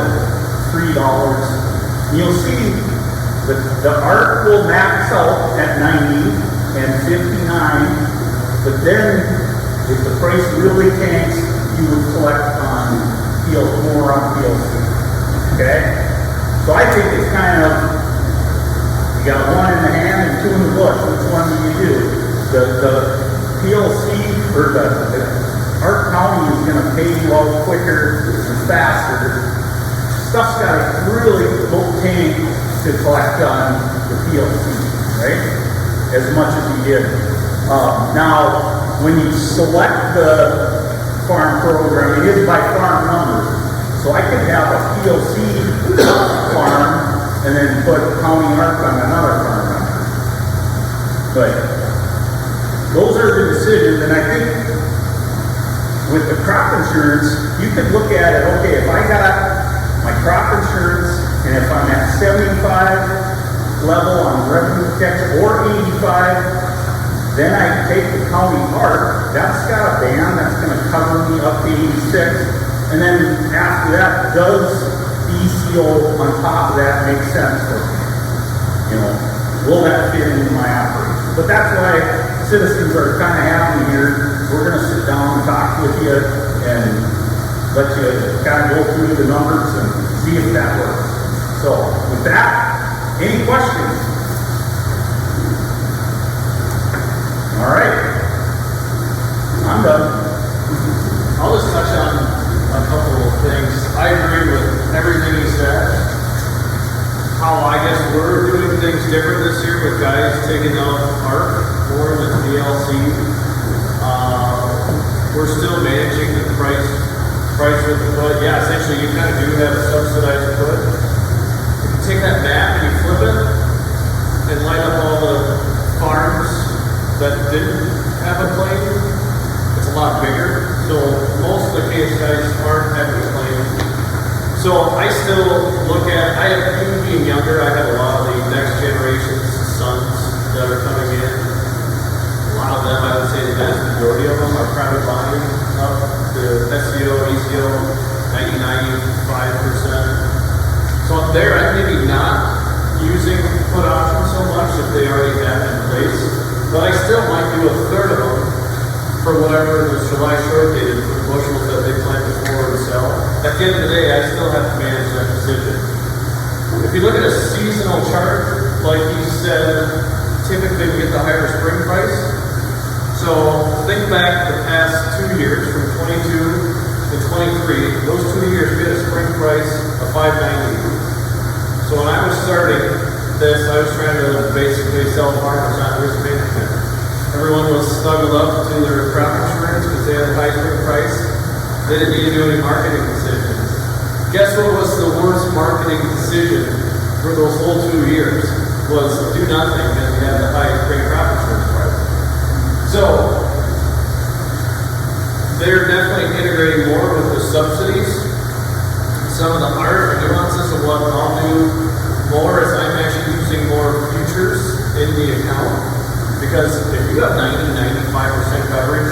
$3. You'll see that the ARC will max out at 90 and 59, but then if the price really tanks, you would collect on more on PLC. Okay? So I think it's kind of, you got one in the hand and two in the bush. Which one do you do? The PLC or the ARC County is going to pay you out quicker and faster. Stuff's got to really tank to collect on the PLC, right? As much as you did. Now, when you select the farm program, it is by farm numbers. So I could have a PLC farm and then put county ARC on another farm number. But those are the decisions, and I think with the crop insurance, you could look at it, okay, if I got my crop insurance and if I'm at 75 level on revenue protection or 85, then I take the county part. That's got a band that's going to cover me up to 86. And then after that, does ECO on top of that make sense for me? You know, will that fit into my operation? But that's why citizens are kind of happy here. We're going to sit down and talk with you and let you kind of go through the numbers and see if that works. So with that, any questions? All right. I'm done.
I'll just touch on a couple of things. I agree with everything he said. How I guess we're doing things different this year with guys taking out ARC more than DLC. We're still managing the price with the put. Yeah, essentially you kind of do have a subsidized put. If you take that map and you flip it and line up all the farms that didn't have a claim, it's a lot bigger. So most of the case guys aren't having a claim. So I still look at, even being younger, I have a lot of the next generation's sons that are coming in. A lot of them, I would say the vast majority of them are private buying up the SEO, ECO, 95%. So up there, I'm maybe not using put options so much if they already have it in place. But I still might do a third of them for whatever the July short dated for the bushels that they plan to forward and sell. At the end of the day, I still have to manage that decision. If you look at a seasonal chart, like he said, typically we get the higher spring price. So think back the past 2 years, from 22 to 23, those 2 years we had a spring price of $5.90. So when I was starting this, I was trying to basically sell farmers on risk management. Everyone was snuggled up to their crop insurance because they had a high spring price. They didn't need to do any marketing decisions. Guess what was the worst marketing decision for those whole 2 years? Was do nothing and we had the high spring crop insurance price. So they're definitely integrating more with the subsidies. Some of the art and nuances of what I'll do more is I'm actually using more futures in the account. Because if you have 90-95% coverage,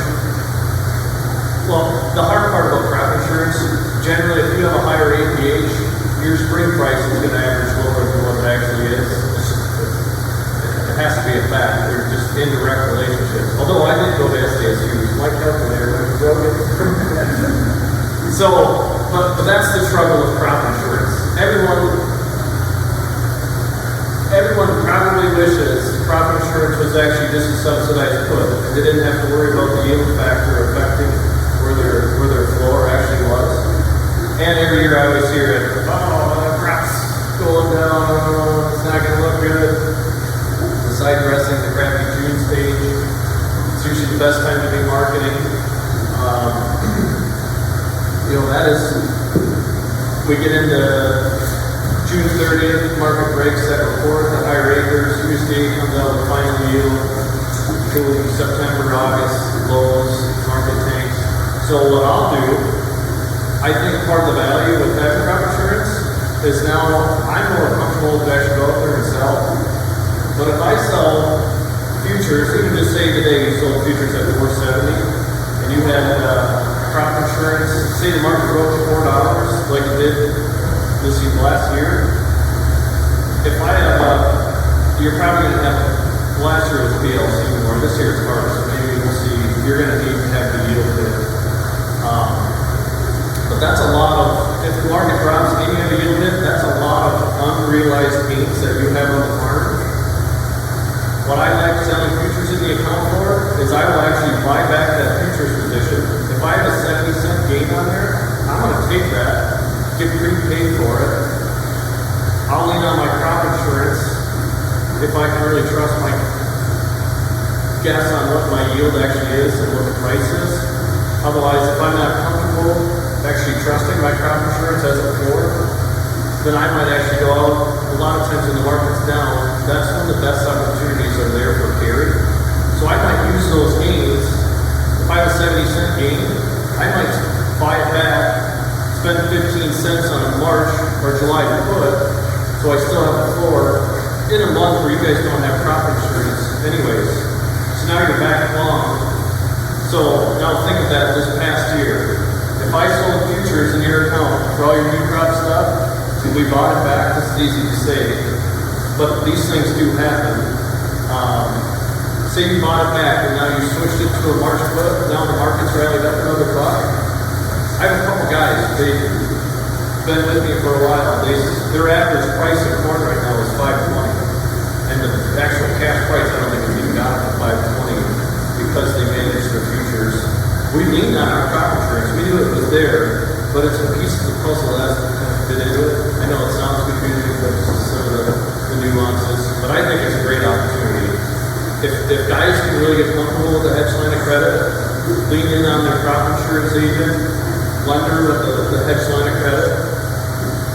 well, the hard part about crop insurance, generally if you have a higher APH, your spring price is going to average lower than what it actually is. It has to be a fact. They're just indirect relationships. Although I did go to SDSU, my calculator went broken. But that's the trouble with crop insurance. Everyone probably wishes crop insurance was actually just a subsidized put. They didn't have to worry about the yield factor affecting where their floor actually was. And every year I always hear it, the crop's going down, it's not going to look good. The side dressing, the crappy June stage, it's usually the best time to be marketing. That is, we get into June 30th, market breaks that report, the higher acres, USDA comes out with final yield, through September, August, lows, market tanks. So what I'll do, I think part of the value with having crop insurance is now I'm more comfortable to actually go out there and sell. But if I sell futures, even just say today you sold futures at 470, and you had crop insurance, say the market broke to $4 like it did last year. If I have you're probably going to have, last year was PLC more, this year it's hard, so maybe we'll see, you're going to need to have the yield hit. But that's a lot of, if the market drops and you have a yield hit, that's a lot of unrealized gains that you have on the farm. What I like selling futures in the account for is I will actually buy back that futures position. If I have a 70-cent gain on there, I'm going to take that, get prepaid for it. I'll lean on my crop insurance if I can really trust my guess on what my yield actually is and what the price is. Otherwise, if I'm not comfortable actually trusting my crop insurance as a floor, then I might actually go out. A lot of times when the market's down, that's when the best opportunities are there for carry. So I might use those gains. If I have a 70-cent gain, I I might buy it back, spend 15 cents on a March or July put, so I still have the floor in a month where you guys don't have crop insurance anyways. So now you're back long. So now think of that this past year. If I sold futures in your account for all your new crop stuff, and we bought it back, this is easy to say, but these things do happen. Say you bought it back and now you switched it to a March put, now the market's rallied up another $1. I have a couple guys, they've been with me for a while. Their average price of corn right now is $5.20. And the actual cash price, I don't think we've even got it to $5.20 because they manage their futures. We leaned on our crop insurance. We knew it was there, but it's a piece of the puzzle that hasn't kind of fit into it. I know it sounds confusing, but this is some of the nuances. But I think it's a great opportunity. If guys can really get comfortable with the hedge line of credit, lean in on their crop insurance agent, lender with the hedge line of credit,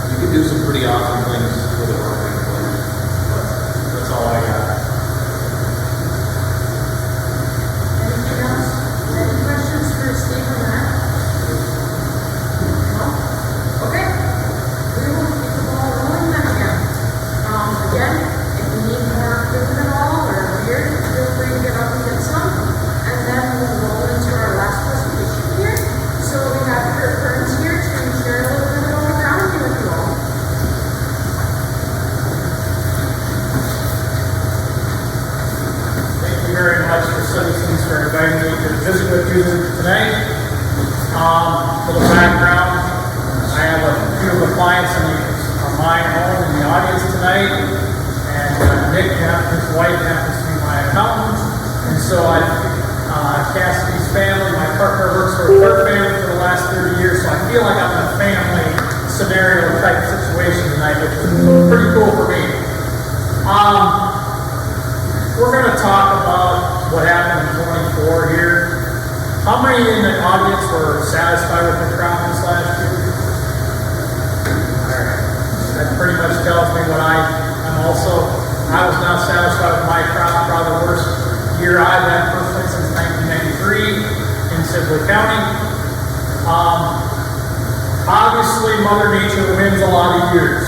you can do some pretty awesome things with a marketing plan. But that's all I got.
Anything else? Any questions for Steve on that? No? Okay. We will keep the ball rolling then again. Again, if you need more food at all or beer, feel free to get up and get some. And then we'll roll into our last presentation here. So we have Curt Burns here to share a little bit about agronomy with you all.
Thank you very much for citizens for inviting me to visit with you tonight. For the background, I have a few of the clients of mine home in the audience tonight, and Nick, his wife, happens to be my accountant, and so Cassidy's family, my partner works for her family for the last 30 years, so I feel like I'm in a family scenario type situation tonight, which is pretty cool for me. We're going to talk about what happened in 24 here. How many in the audience were satisfied with the crop this last year? Alright. That pretty much tells me what I'm also. I was not satisfied with my crop, probably the worst year I've had personally since 1993 in Sibley County. Obviously, Mother Nature wins a lot of years.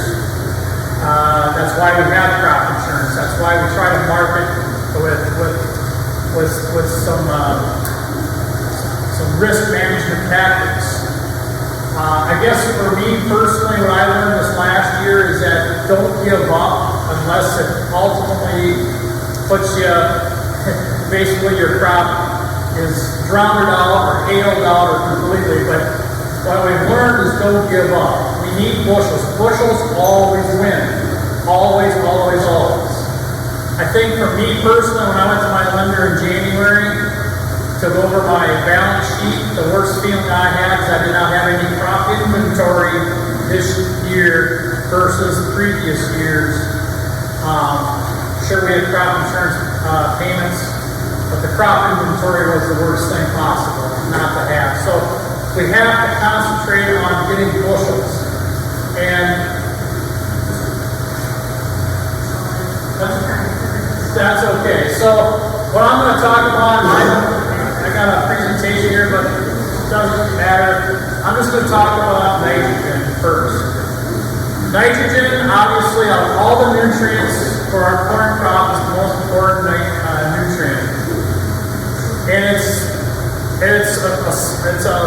That's why we have crop insurance. That's why we try to market with some risk management tactics. I guess for me personally, what I learned this last year is that don't give up unless it ultimately puts you, basically your crop is drowned out or hailed out or completely. But what we've learned is don't give up. We need bushels. Bushels always win. Always, always, always. I think for me personally, when I went to my lender in January to go over my balance sheet, the worst feeling I had is I did not have any crop inventory this year versus previous years. Sure, we had crop insurance payments, but the crop inventory was the worst thing possible not to have. So we have to concentrate on getting bushels. And that's okay. So what I'm going to talk about, I got a presentation here, but it doesn't matter. I'm just going to talk about nitrogen first. Nitrogen, obviously, of all the nutrients for our corn crop, is the most important nutrient. And it's a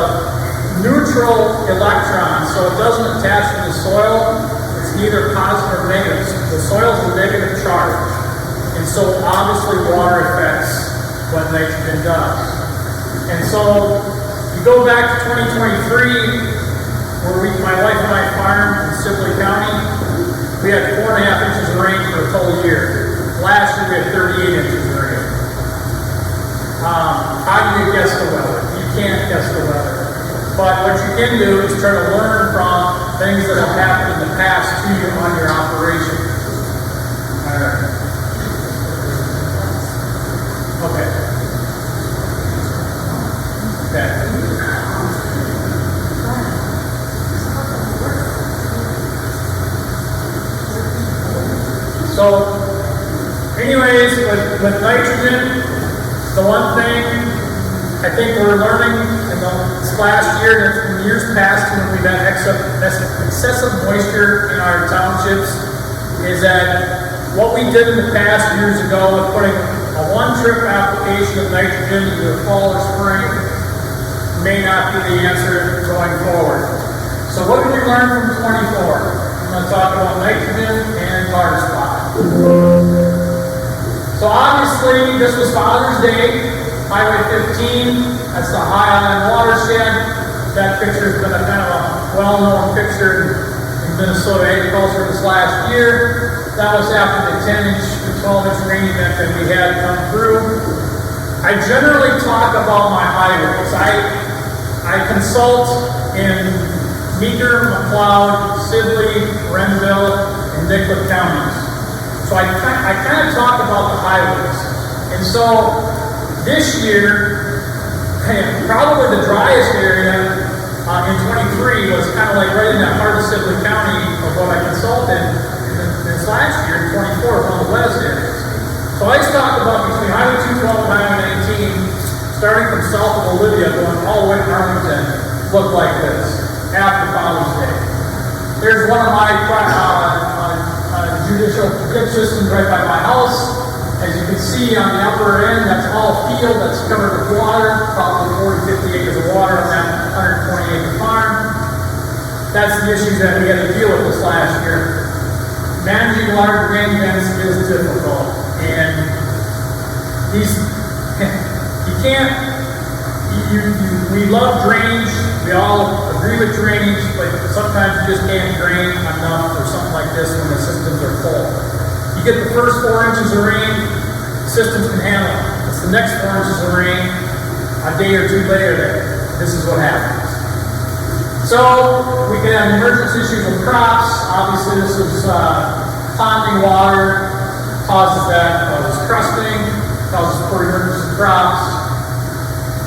neutral electron, so it doesn't attach to the soil. It's neither positive or negative. The soil is a negative charge. And so obviously water affects what nitrogen does. And so you go back to 2023, where my wife and I farmed in Sibley County, we had 4.5 inches of rain for a total year. Last year we had 38 inches of rain. How do you guess the weather? You can't guess the weather. But what you can do is try to learn from things that have happened in the past to you on your operation. Alright. Okay. So, anyways, with nitrogen, the one thing I think we're learning in this last year and in years past when we've had excessive moisture in our townships is that what we did in the past years ago with putting a one-trip application of nitrogen into the fall or spring may not be the answer going forward. So what did we learn from 24? I'm going to talk about nitrogen and garter spot. So obviously this was Father's Day, Highway 15, that's the High Island watershed. That picture has been a kind of a well-known picture in Minnesota agriculture this last year. That was after the 10-inch to 12-inch rain event that we had come through. I generally talk about my highways. I consult in Meeker, McLeod, Sibley, Renville, and Nicollet counties. So I kind of talk about the highways. And so this year, probably the driest area in 23 was kind of like right in that heart of Sibley County of what I consulted. This last year, 24, was one of the wettest areas. So I just talked about between Highway 212 and Highway 19, starting from south of Olivia, going all the way to Arlington, looked like this after Father's Day. There's one of my judicial ditch systems right by my house. As you can see on the upper end, that's all field that's covered with water, probably 40, 50 acres of water on that 120 acre farm. That's the issues that we had to deal with this last year. Managing large rain events is difficult, and we love drainage, we all agree with drainage, but sometimes you just can't drain enough for something like this when the systems are full. You get the first 4 inches of rain, systems can handle it. It's the next 4 inches of rain, a day or two later that this is what happens. So we can have emergency issues with crops. Obviously this is ponding water, causes crusting, causes poor emergency crops.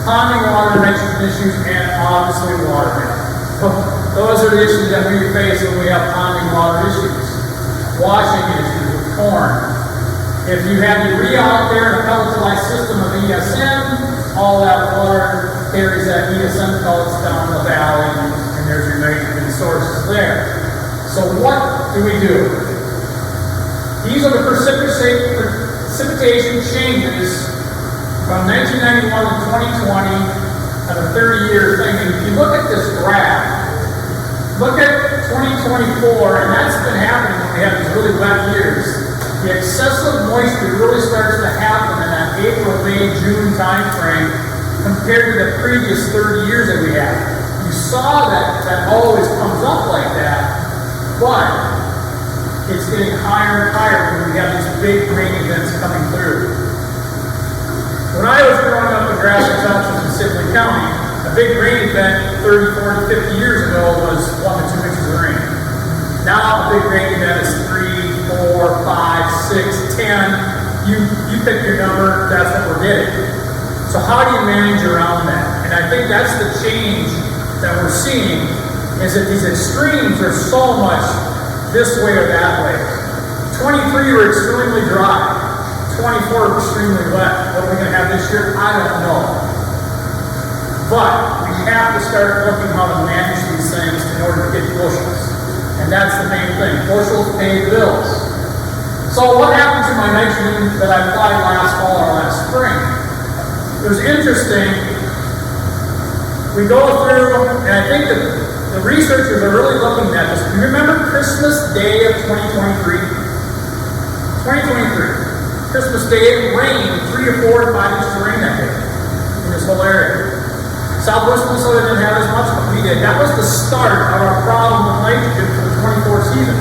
Ponding water, nitrogen issues, and obviously water damage. Those are the issues that we face when we have ponding water issues. Washing issues with corn. If you have urea out there in a pelletized system of ESN, all that water carries that ESN pellets down the valley, and there's your nitrogen sources there. So what do we do? These are the precipitation changes from 1991 to 2020 at a 30-year thing. And if you look at this graph, look at 2024, and that's been happening when we have these really wet years. The excessive moisture really starts to happen in that April, May, June time frame compared to the previous 30 years that we had. You saw that always comes up like that, but it's getting higher and higher when we have these big rain events coming through. When I was growing up in Grafton Township in Sibley County, a big rain event 30, 40, 50 years ago was 1 to 2 inches of rain. Now a big rain event is 3, 4, 5, 6, 10. You pick your number, that's what we're getting. So how do you manage around that? And I think that's the change that we're seeing, is that these extremes are so much this way or that way. 23 were extremely dry. 24 were extremely wet. What are we going to have this year? I don't know. But we have to start looking how to manage these things in order to get bushels. And that's the main thing. Bushels pay bills. So what happened to my nitrogen that I applied last fall or last spring? It was interesting. We go through, and I think that the researchers are really looking at this. Do you remember Christmas Day of 2023? 2023. Christmas Day, it rained 3 to 4 to 5 inches of rain that day in this whole area. Southwest Minnesota didn't have as much, but we did. That was the start of our problem with nitrogen for the 24 season.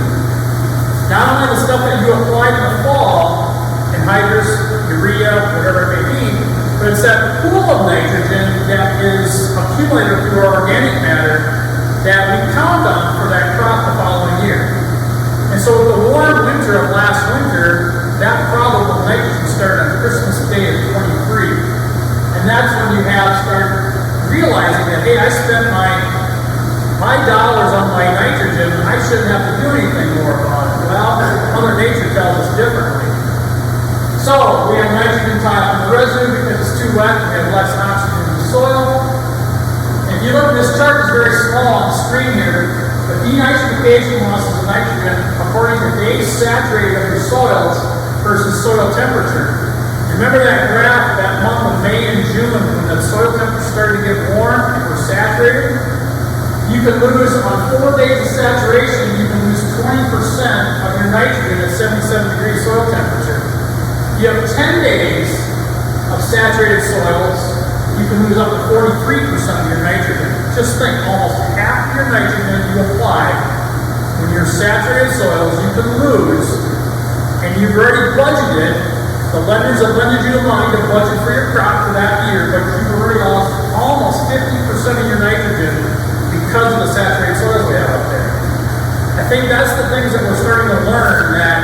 Not only the stuff that you applied in the fall, anhydrous, urea, whatever it may be, but it's that pool of nitrogen that is accumulated through our organic matter that we count on for that crop the following year. And so with the warm winter of last winter, that problem with nitrogen started on Christmas Day of 23. And that's when you have started realizing that, hey, I spent my dollars on my nitrogen, I shouldn't have to do anything more about it. Well, Mother Nature tells us differently. So we have nitrogen tied on the residue because it's too wet, we have less oxygen in the soil. If you look at this chart, it's very small on the screen here, but denitrification losses of nitrogen according to days saturated of your soils versus soil temperature. Remember that graph, that month of May and June when the soil temperature started to get warm and we're saturated? You can lose, on 4 days of saturation, you can lose 20% of your nitrogen at 77 degrees soil temperature. You have 10 days of saturated soils, you can lose up to 43% of your nitrogen. Just think, almost half of your nitrogen you apply when you're saturated soils, you can lose, and you've already budgeted. The lenders have lended you the money to budget for your crop for that year, but you've already lost almost 50% of your nitrogen because of the saturated soils we have out there. I think that's the things that we're starting to learn, that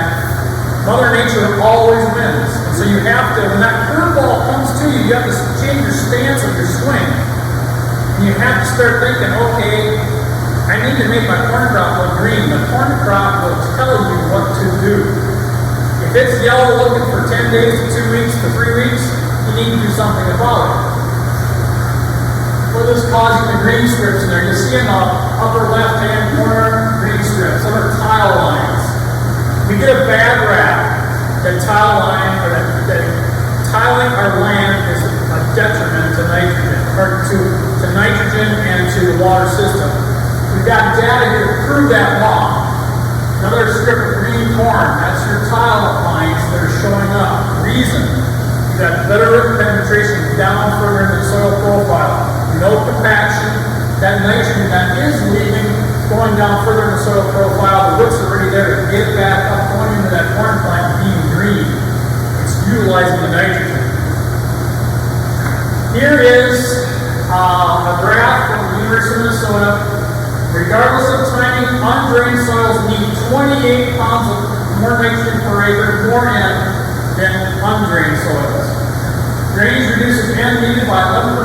Mother Nature always wins. And so you have to, when that curveball comes to you, you have to change your stance of your swing. And you have to start thinking, okay, I need to make my corn crop look green. The corn crop will tell you what to do. If it's yellow looking for 10 days to 2 weeks to 3 weeks, you need to do something about it. What is causing the green strips in there? You see in the upper left-hand corner, green strips. Those are tile lines. We get a bad rap that tile line, or that tiling our land is a detriment to nitrogen, or to nitrogen and to the water system. We've got data here to prove that wrong. Another strip of green corn, that's your tile lines that are showing up. Reason, you've got better root penetration down further in the soil profile. No compaction, that nitrogen that is leaving, going down further in the soil profile, the roots are already there to get back up, going into that corn plant being green. It's utilizing the nitrogen. Here is a graph from the University of Minnesota. Regardless of timing, undrained soils need 28 pounds of more nitrogen per acre, more N, than undrained soils. Drainage reduces N needed by 11%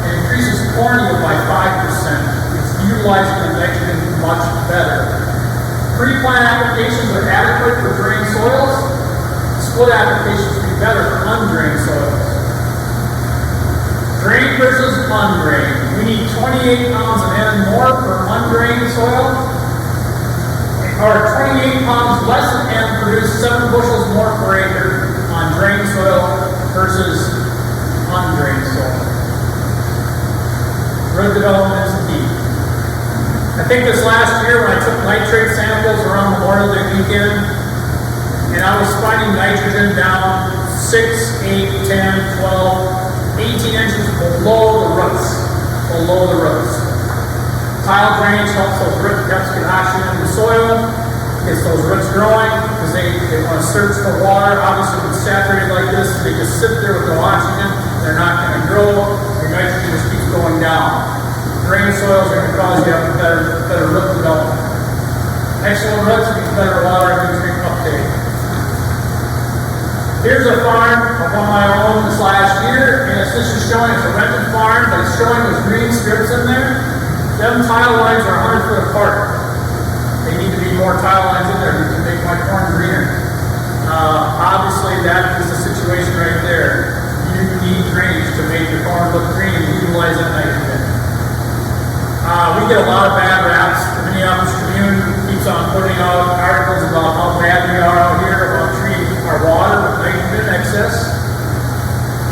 and increases corn yield by 5%. It's utilizing the nitrogen much better. Pre-plant applications are adequate for drained soils. Split applications would be better for undrained soils. Drained versus undrained. We need 28 pounds of N more per undrained soil, or 28 pounds less than N produce 7 bushels more per acre on drained soil versus undrained soil. Root development is key. I think this last year when I took nitrate samples around Memorial Day weekend, and I was finding nitrogen down 6, 8, 10, 12, 18 inches below the roots. Tile drainage helps those root depths get oxygen in the soil, gets those roots growing, because they want to search for water. Obviously, when it's saturated like this, they just sit there with no oxygen, they're not going to grow, your nitrogen just keeps going down. Drained soils are going to cause you to have better root development. Excellent roots means better water and nutrient uptake. Here's a farm of one I owned this last year, and this is showing it's a rented farm, but it's showing those green strips in there. Them tile lines are 100 foot apart. They need to be more tile lines in there to make my corn greener. Obviously, that is the situation right there. You need drainage to make your corn look green and utilize that nitrogen. We get a lot of bad raps. The Minneapolis Tribune keeps on putting out articles about how bad we are out here about treating our water with nitrogen excess.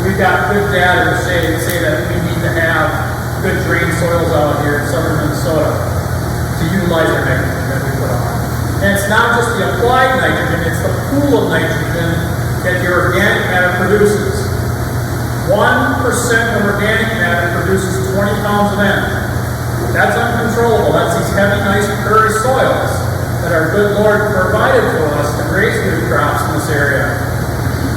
We've got good data to say that we need to have good drained soils out here in southern Minnesota to utilize our nitrogen that we put on. And it's not just the applied nitrogen, it's the pool of nitrogen that your organic matter produces. 1% of organic matter produces 20 pounds of N. That's uncontrollable. That's these heavy, nice prairie soils that our good Lord provided for us to raise good crops in this area.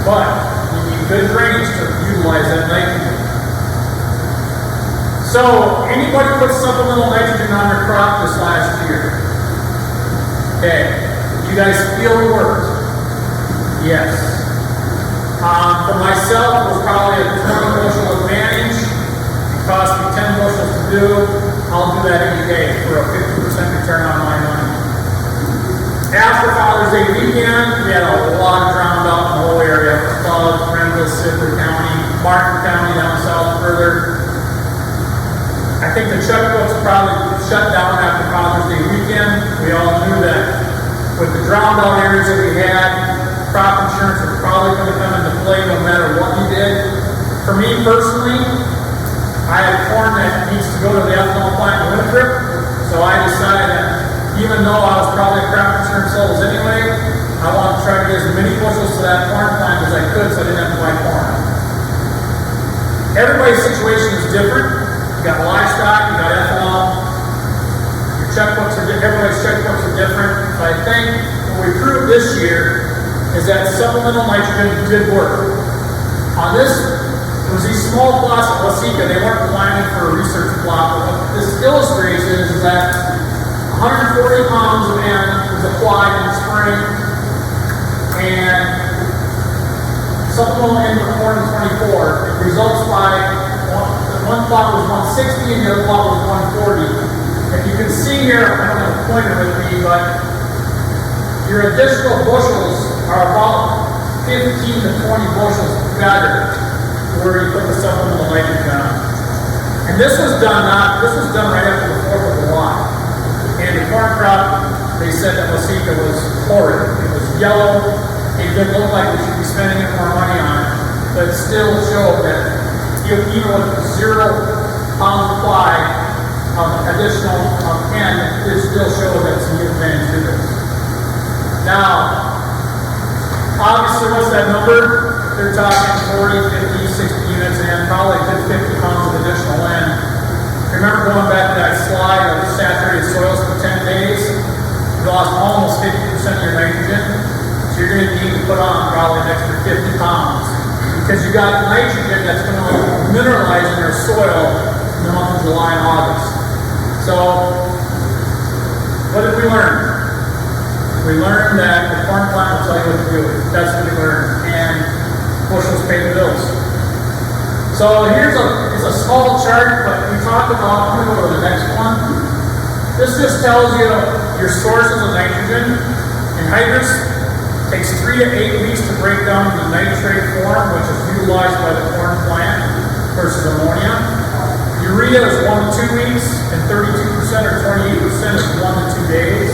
But you need good drainage to utilize that nitrogen. So, anybody put supplemental nitrogen on their crop this last year? Okay. You guys feel it worked? Yes. For myself, it was probably a 20 bushel advantage. It cost me 10 bushels to do. I'll do that any day for a 50% return on my money. After Father's Day weekend, we had a lot drowned out in the whole area. Cloud, Renville, Sibley County, Martin County down south further. I think the probably shut down after Father's Day weekend. We all knew that with the drowned out areas that we had, crop insurance was probably going to come into play no matter what you did. For me personally, I have corn that needs to go to the ethanol plant in Winthrop, so I decided that even though I was probably at crop insurance levels anyway, I wanted to try to get as many bushels to that corn plant as I could so I didn't have to buy corn. Everybody's situation is different. You got livestock, you got ethanol. Your checkbooks are different. Everybody's checkbooks are different. But I think what we proved this year is that supplemental nitrogen did work. On this, it was these small plots of Wasika. They weren't planning for a research plot. But what this illustrates is that 140 pounds of N was applied in the spring, and supplemental N for corn in 24. It results by one plot was 160 and the other plot was 140. If you can see here, I don't have a pointer with me, but your additional bushels are about 15 to 20 bushels better where you put the supplemental nitrogen on. And this was done right after the 4th of July. And the corn crop, they said that Wasika was horrid. It was yellow. It didn't look like we should be spending more money on it, but it still showed that even with 0 pounds applied of additional N, it still showed that some new advantage to this. Now, obviously, what's that number? They're talking 40, 50, 60 units and probably 50 pounds of additional N. Remember going back to that slide of saturated soils for 10 days? You lost almost 50% of your nitrogen. So you're going to need to put on probably an extra 50 pounds because you got nitrogen that's going to mineralize in your soil in the month of July and August. So, what did we learn? We learned that the corn plant will tell you what to do. That's what we learned. And bushels pay the bills. So it's a small chart, but we talked about, I'm going to go to the next one. This just tells you your sources of nitrogen. Anhydrous takes 3 to 8 weeks to break down to the nitrate form, which is utilized by the corn plant versus ammonia. Urea is 1 to 2 weeks, and 32% or 28% is 1 to 2 days.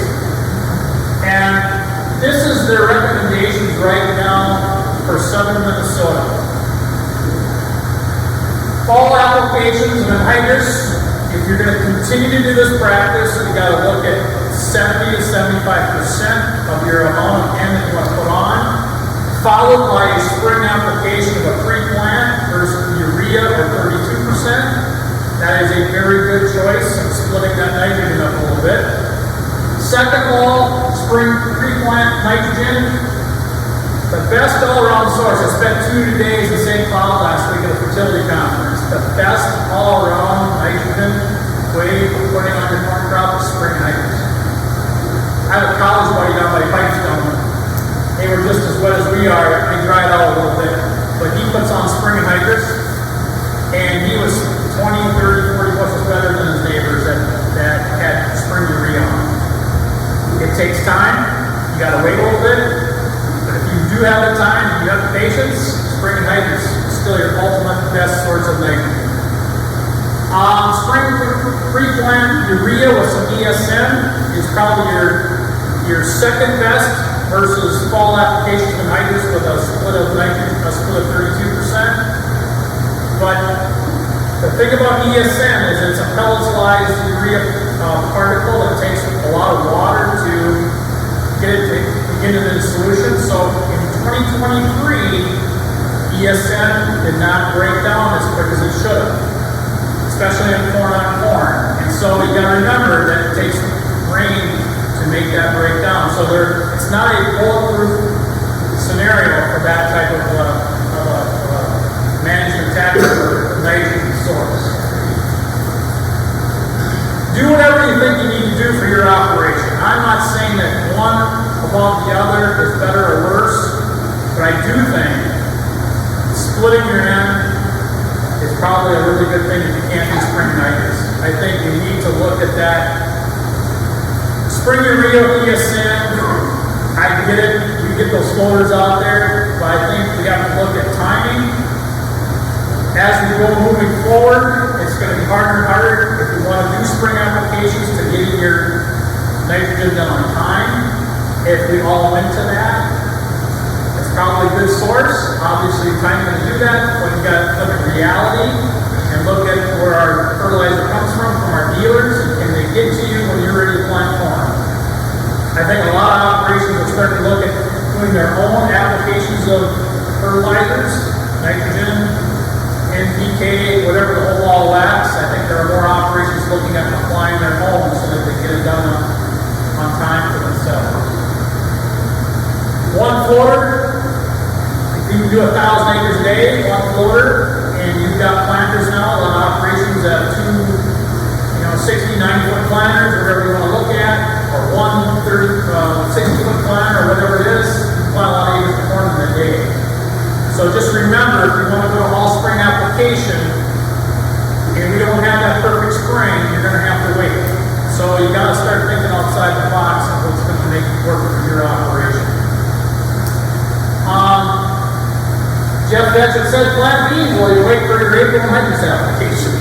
And this is their recommendations right now for southern Minnesota. Fall applications of anhydrous, if you're going to continue to do this practice, you got to look at 70 to 75% of your amount of N that you want to put on, followed by a spring application of a pre-plant versus urea or 32%. That is a very good choice of splitting that nitrogen up a little bit. Second of all, spring pre-plant nitrogen. The best all-around source. I spent 2 days in St. Cloud last week at a fertility conference. The best all-around nitrogen way for putting on your corn crop is spring nitrogen. I have a college buddy down by Pipestone. They were just as wet as we are. They dried out a little bit. But he puts on spring anhydrous, and he was 20, 30, 40 bushels better than his neighbors that had spring urea on. It takes time. You got to wait a little bit. But if you do have the time and you have the patience, spring anhydrous is still your ultimate best source of nitrogen. Spring pre-plant urea with some ESN is probably your second best versus fall application of anhydrous with a split of nitrogen, a split of 32%. But the thing about ESN is it's a pelletized urea particle that takes a lot of water to get it to get into the solution. So in 2023, ESN did not break down as quick as it should have, especially in corn on corn. And so you got to remember that it takes rain to make that break down. So it's not a bulletproof scenario for that type of management tactic or nitrogen source. Do whatever you think you need to do for your operation. I'm not saying that one above the other is better or worse, but I do think splitting your N is probably a really good thing if you can't do spring nitrous. I think you need to look at that. Spring urea, ESN, I get it, you get those floaters out there, but I think we have to look at timing As we go moving forward, it's going to be harder and harder if we want to do spring applications to get your nitrogen done on time. If we all went to that, it's probably a good source. Obviously, time to do that, but you got to look at reality and look at where our fertilizer comes from our dealers, and can they get to you when you're ready to plant corn. I think a lot of operations are starting to look at doing their own applications of fertilizers, nitrogen, NPK, whatever the whole ball wax. I think there are more operations looking at applying their own so that they get it done on time for themselves. One floater, if you can do 1,000 acres a day, one floater, and you've got planters now, a lot of operations have 60, 90-foot planters, whatever you want to look at, or 60-foot planter, or whatever it is, you plant a lot of acres of corn in a day. So just remember, if you want to do an all-spring application, and we don't have that perfect spring, you're going to have to wait. So you got to start thinking outside the box of what's going to make it work for your operation. Jeff Vetch said plant beans while you wait for your April nitrous application.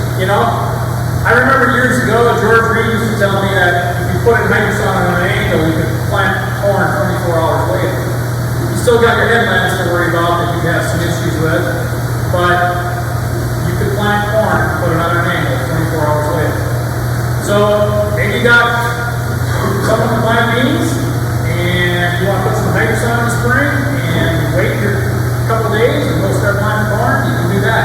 I remember years ago, George Reed used to tell me that if you put nitrous on an angle, you could plant corn 24 hours later. You still got your headlands to worry about that you have some issues with, but you could plant corn and put it on an angle 24 hours later. So maybe you got someone to plant beans, and you want to put some nitrous on in the spring, and wait your couple days and go start planting corn, you can do that.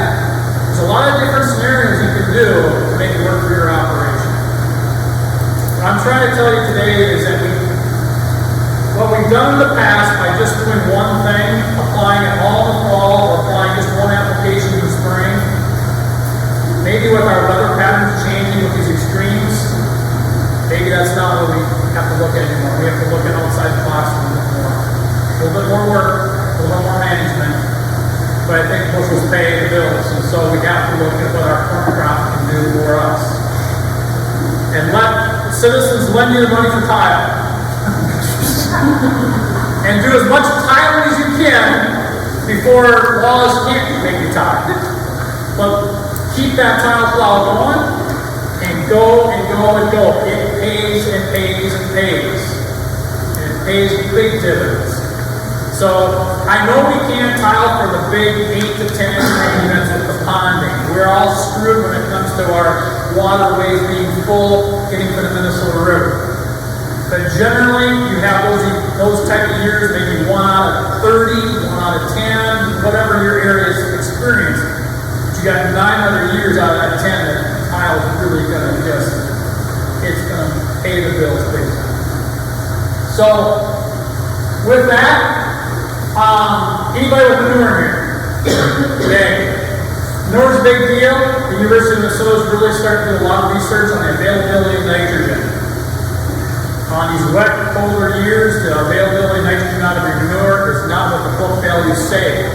There's a lot of different scenarios you can do to make it work for your operation. What I'm trying to tell you today is that what we've done in the past by just doing one thing, applying it all in the fall, or applying just one application in the spring, maybe with our weather patterns changing with these extremes, maybe that's not what we have to look at anymore. We have to look at outside the box a little bit more. A little bit more work, a little bit more management. But I think bushels pay the bills, and so we have to look at what our corn crop can do for us. And let citizens lend you the money for tile. And do as much tiling as you can before laws can't make you tile. But keep that tile plow going, and go and go and go. It pays and pays and pays. And it pays big dividends. So I know we can't tile for the big 8 to 10 inch units with the ponding. We're all screwed when it comes to our waterways being full, getting to the Minnesota River. But generally, you have those type of years, maybe 1 out of 30, 1 out of 10, whatever your area is experiencing. But you got 9 other years out of that 10 that the tile is really going to it's going to pay the bills big time. So with that, anybody with manure here? Okay. Manure's a big deal. The University of Minnesota is really starting to do a lot of research on the availability of nitrogen. On these wet, colder years, the availability of nitrogen out of your manure is not what the book values say.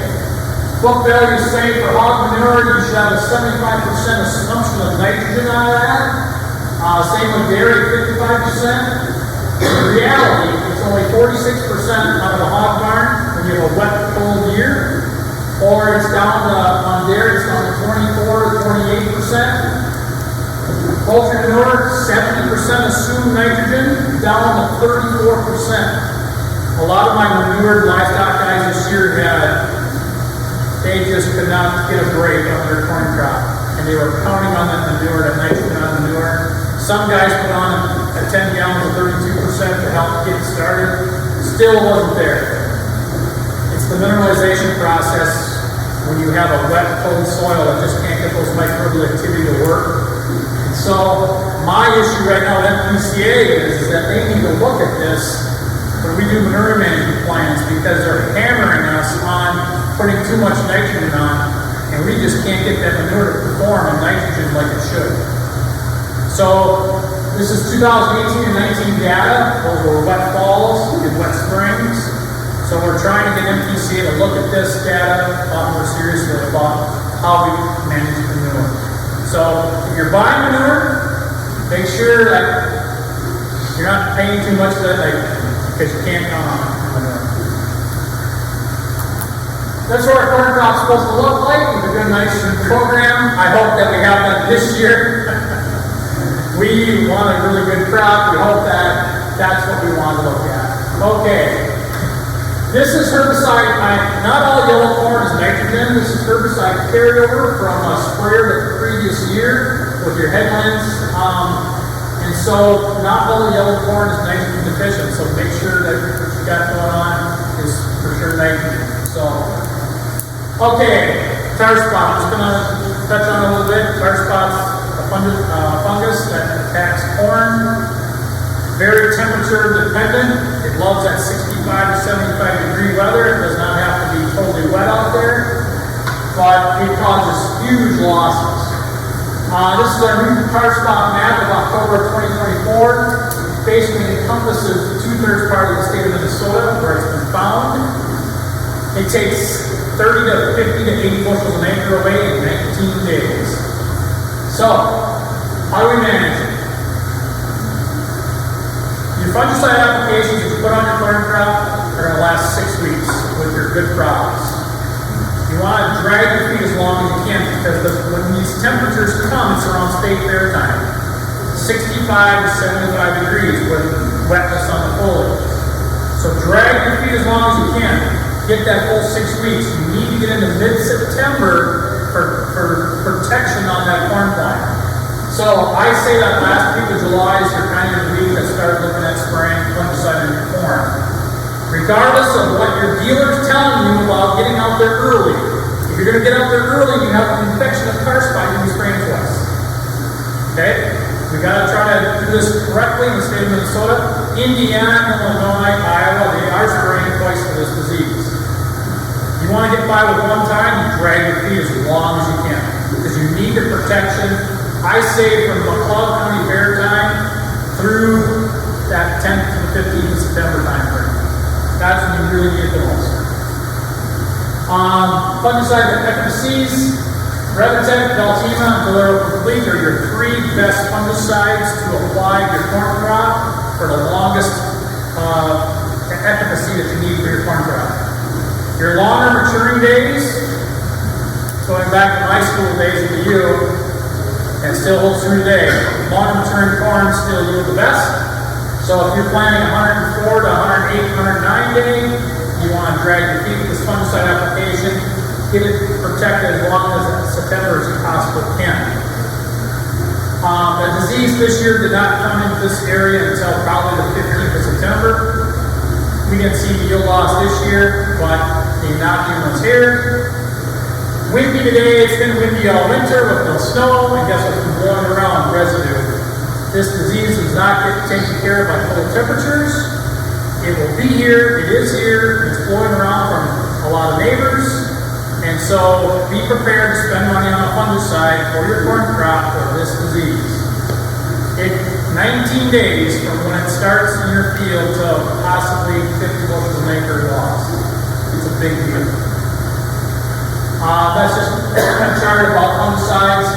Book values say for hog manure, you should have a 75% assumption of nitrogen out of that. Same with dairy, 55%. In reality, it's only 46% out of the hog barn when you have a wet, cold year, or it's down on dairy, it's down to 24 to 28%. Poultry manure, 70% assumed nitrogen, down to 34%. A lot of my manured livestock guys this year they just could not get a break on their corn crop, and they were counting on that manure, that nitrogen on manure. Some guys put on a 10 gallons of 32% to help get it started. Still wasn't there. It's the mineralization process when you have a wet, cold soil that just can't get those microbial activity to work. And so my issue right now at MPCA is that they need to look at this when we do manure management plans, because they're hammering us on putting too much nitrogen on, and we just can't get that manure to perform in nitrogen like it should. So this is 2018 and 19 data. Those were wet falls and wet springs. So we're trying to get MPCA to look at this data a lot more seriously about how we manage manure. So if you're buying manure, make sure that you're not paying too much for that nitrogen, because you can't count on manure. That's what our corn crop's supposed to look like. We've got a nice program. I hope that we have that this year. We want a really good crop. We hope that that's what we want to look at. Okay. This is herbicide. Not all yellow corn is nitrogen. This is herbicide carryover from a sprayer the previous year with your headlands. And so not all the yellow corn is nitrogen deficient. So make sure that what you got going on is for sure nitrogen. So, okay, tar spot. I'm just going to touch on it a little bit. Tar spot's a fungus that attacks corn. Very temperature dependent. It loves that 65 to 75 degree weather. It does not have to be totally wet out there, but it causes huge losses. This is our new tar spot map of October 2024. It basically encompasses the 2/3 part of the state of Minnesota where it's been found. It takes 30 to 50 to 80 bushels an acre away in 19 days. So, how do we manage it? Your fungicide applications that you put on your corn crop are going to last 6 weeks with your good crops. You want to drag your feet as long as you can because when these temperatures come, it's around state fair time. 65 to 75 degrees with wetness on the foliage. So drag your feet as long as you can. Get that full 6 weeks. You need to get into mid-September for protection on that corn plant. So I say that last week of July is your kind of week that start looking at spraying fungicide in your corn. Regardless of what your dealer is telling you about getting out there early, if you're going to get out there early, you have an infection of tar spot, you're going to be spraying twice. Okay? We got to try to do this correctly in the state of Minnesota. Indiana, Illinois, Iowa, they are spraying twice for this disease. You want to get by with one time, you drag your feet as long as you can because you need the protection. I say from McLeod County Fair time through that 10th to 15th of September time frame. That's when you really need it the most. Fungicide efficacies, Revitec, Veltima, and Valero Complete are your 3 best fungicides to apply to your corn crop for the longest efficacy that you need for your corn crop. Your longer maturing days, going back to my school days with you, and still holds true today. Long maturing corn still yield the best. So if you're planting 104 to 108, 109 day, you want to drag your feet with this fungicide application, get it protected as long as September as you possibly can. The disease this year did not come into this area until probably the 15th of September. We didn't see yield loss this year, but the inoculum was here. Windy today, it's been windy all winter with no snow, and guess what's been blowing around? Residue. This disease does not get taken care of by cold temperatures. It will be here, it is here, it's blowing around from a lot of neighbors, and so be prepared to spend money on a fungicide for your corn crop for this disease. 19 days from when it starts in your field to possibly 50 bushels an acre loss. It's a big deal. That's just a chart about fungicides.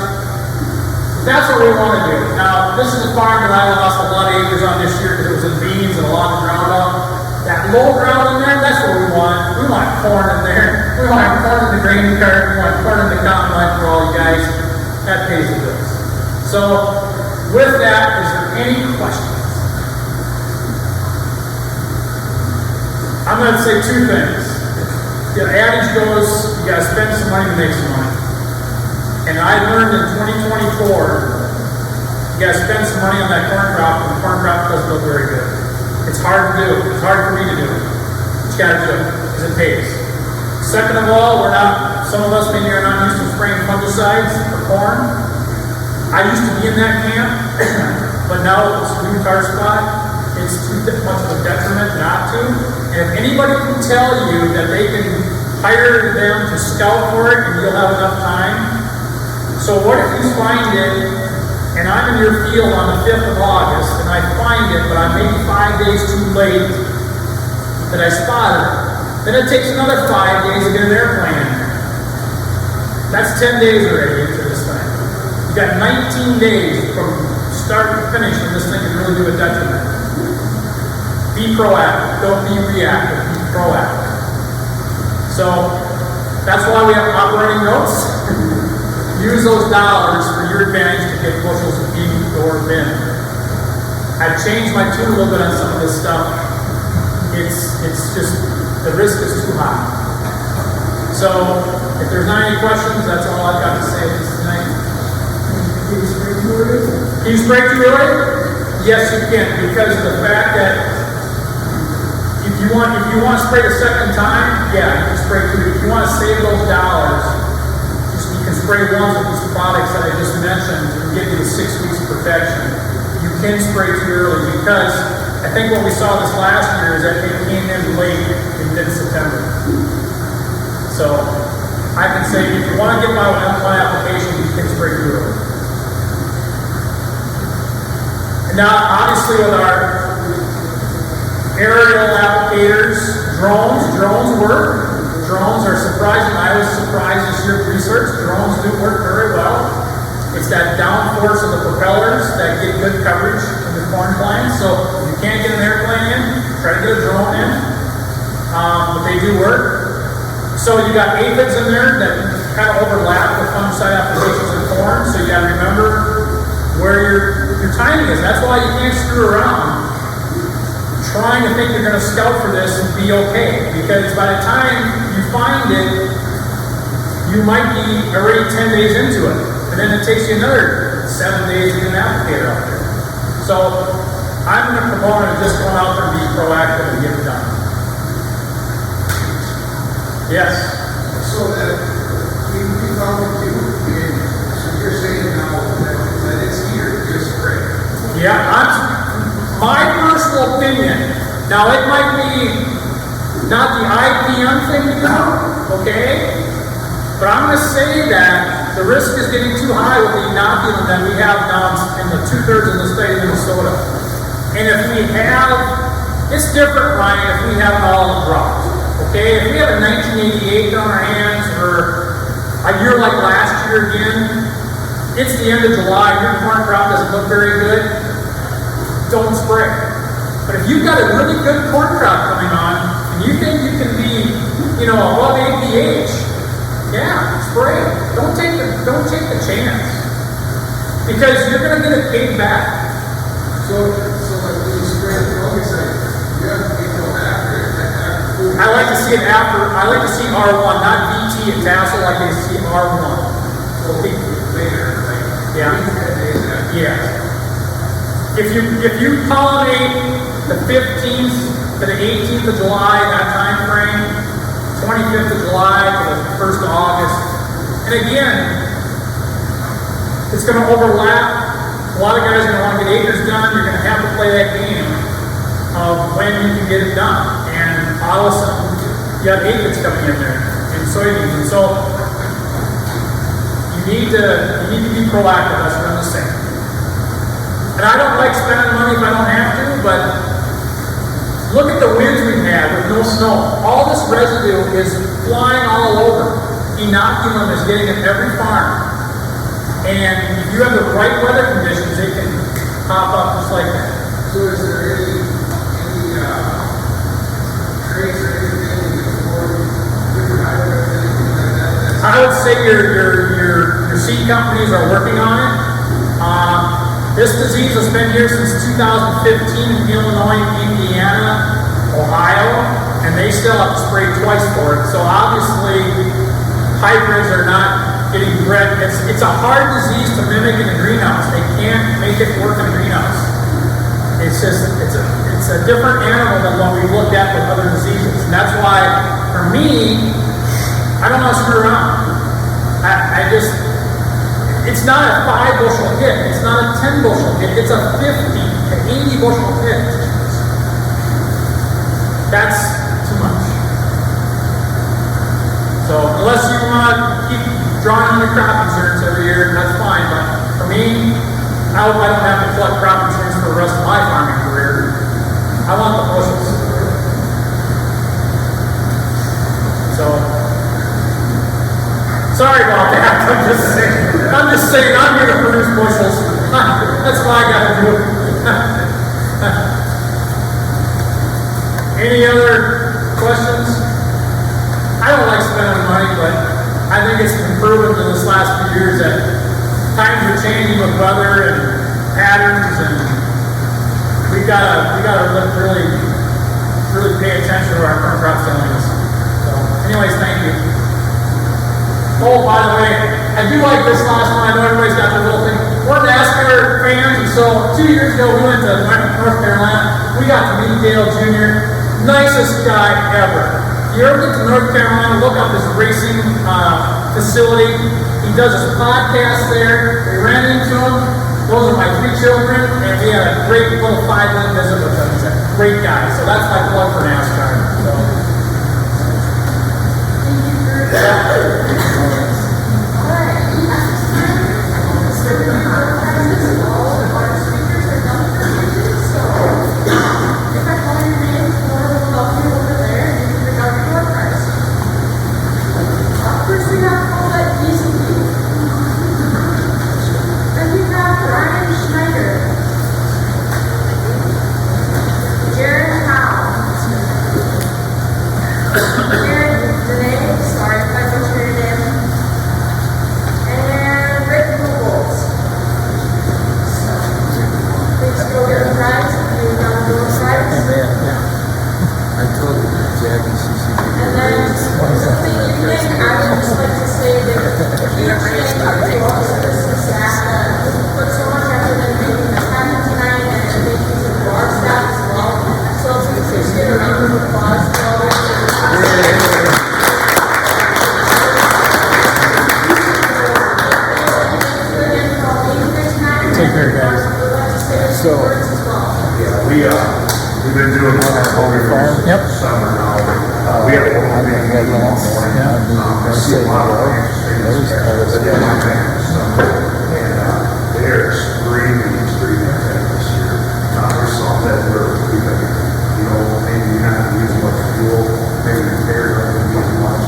That's what we want to do. Now, this is a farm that I lost a lot of acres on this year because it was in beans and a lot of ground up. That low ground in there, that's what we want. We want corn in there. We want corn in the grain cart. We want corn in the combine for all you guys. That pays the bills. So, with that, is there any questions? I'm going to say 2 things. The adage goes, you got to spend some money to make some money. And I learned in 2024, you got to spend some money on that corn crop, and the corn crop doesn't look very good. It's hard to do. It's hard for me to do. But you got to do it, because it pays. Second of all, some of us maybe are not used to spraying fungicides for corn. I used to be in that camp, but now with this new tar spot, it's too much of a detriment not to. And if anybody can tell you that they can hire them to scout for it and you'll have enough time. So what if you find it, and I'm in your field on the 5th of August, and I find it, but I'm maybe 5 days too late that I spotted it. Then it takes another 5 days to get an airplane in there. That's 10 days already into this thing. You've got 19 days from start to finish when this thing can really do a detriment. Be proactive. Don't be reactive. Be proactive. So, That's why we have operating notes. Use those dollars for your advantage to get bushels of beef or bin. I've changed my tune a little bit on some of this stuff. It's just, the risk is too high. So, if there's not any questions, that's all I've got to say this tonight. Can you spray too early? Yes, you can, because of the fact that if you want to spray the second time, yeah, you can spray too. If you want to save those dollars, you can spray once with these products that I just mentioned and give you the 6 weeks of protection. You can spray too early because I think what we saw this last year is that they came in late in mid-September. So I can say if you want to get my application, you can spray too early. And now, obviously, with our aerial applicators, drones work. Drones are surprising. I was surprised this year with research. Drones do work very well. It's that downforce of the propellers that get good coverage in the corn plants. So if you can't get an airplane in, try to get a drone in. But they do work. So you got aphids in there that kind of overlap with fungicide applications in corn. So you got to remember where your timing is. That's why you can't screw around trying to think you're going to scout for this and be okay. Because by the time you find it, you might be already 10 days into it. And then it takes you another 7 days to get an applicator out there. So I'm going to promote just going out there and be proactive and get it done. Yes?
So that we found you, so you're saying now that it's here, just spray.
Yeah, my personal opinion, now it might be not the IPM thing to do, okay? But I'm going to say that the risk is getting too high with the inoculum that we have now in the 2/3 of the state of Minnesota. And if we have, it's different, Ryan, if we have it all dropped, okay? If we have a 1988 on our hands, or a year like last year again, it's the end of July, your corn crop doesn't look very good, don't spray. But if you've got a really good corn crop coming on, and you think you can be, above APH, yeah, spray. Don't take the chance. Because you're going to get it paid back.
So like when you spray the fungicide, you have to be going after it.
I like to see it after, I like to see R1, not VT and tassel, like to see R1.
So later, like,
Yeah.
10 days after.
Yeah. If you pollinate the 15th to the 18th of July, that time frame, 25th of July to the 1st of August, and again, it's going to overlap. A lot of guys are going to want to get acres done. You're going to have to play that game of when you can get it done. And all of a sudden, you have aphids coming in there and soybeans, and so you need to be proactive. That's what I'm saying. And I don't like spending money if I don't have to, but look at the winds we've had with no snow. All this residue is flying all over. Inoculum is getting at every farm. And if you have the right weather conditions, it can pop up just like that.
So is there any traits or anything before different hybrid or anything like that?
I would say your seed companies are working on it. This disease has been here since 2015 in Illinois, Indiana, Ohio, and they still have to spray twice for it. So obviously, hybrids are not getting bred. It's a hard disease to mimic in a greenhouse. They can't make it work in a greenhouse. It's a different animal than what we looked at with other diseases. And that's why, for me, I don't want to screw around. It's not a 5 bushel hit. It's not a 10 bushel hit. It's a 50 to 80 bushel hit. That's too much. So unless you want to keep drawing on your crop insurance every year, that's fine. But for me, I hope I don't have to collect crop insurance for the rest of my farming career. I want the bushels. So, sorry about that. I'm just saying I'm going to produce bushels. That's why I got to do it. Any other questions? I don't like spending money. money, but I think it's been proven in this last few years that times are changing with weather and patterns, and we gotta really pay attention to our current crop stealings. So, anyways, thank you. Oh, by the way, I do like this last one. I know everybody's got their little thing. We're NASCAR fans, and so 2 years ago we went to North Carolina. We got to meet Dale Jr., nicest guy ever. If you ever get to North Carolina, look up his racing facility. He does his podcast there. We ran into him. Those are my 3 children, and we had a great little 5-minute visit with him. He's a great guy, so that's my plug for NASCAR. So.
We've been doing our farm. Yep. Summer now. We have a lot of and they're extremely active this year. There's some that we've been, maybe not using much fuel, maybe repairs aren't using much.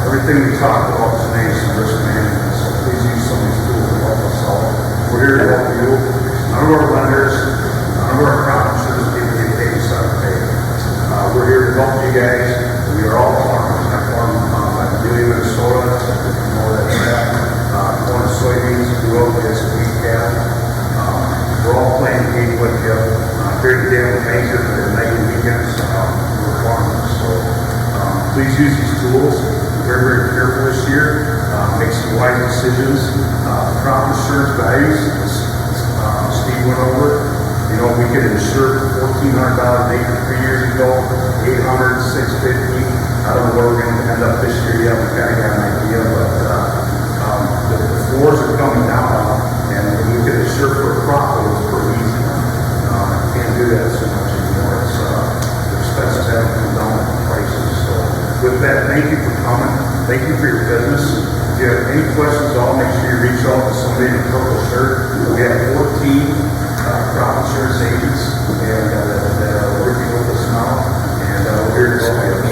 Everything we talked about today is some risk management, so please use some of these tools to help us out. We're here to help you. None of our lenders, none of our crop insurance people get paid inside pay. We're here to help you guys. We are all farmers. I farm in Dewey, Minnesota. You know that corn and soybeans, we will get some wheat cattle. We're all playing the game with you. Here today on the major for the night and weekends. We're farmers. So please use these tools. Very, very careful this year. Make some wise decisions. Crop insurance values, Steve went over. We could insure $1,400 an acre 3 years ago, $800, $650. I don't know where we're going to end up this year yet. We kind of got an idea, but the floors are coming down, and when you can insure for a crop, it's pretty easy. You can't do that so much anymore. It's expenses haven't come down in prices. So with that, thank you for coming. Thank you for your business. If you have any questions, I'll make sure you reach out to somebody in a purple shirt. We have 14 crop insurance agents and that are working with us now, and we're here to help you.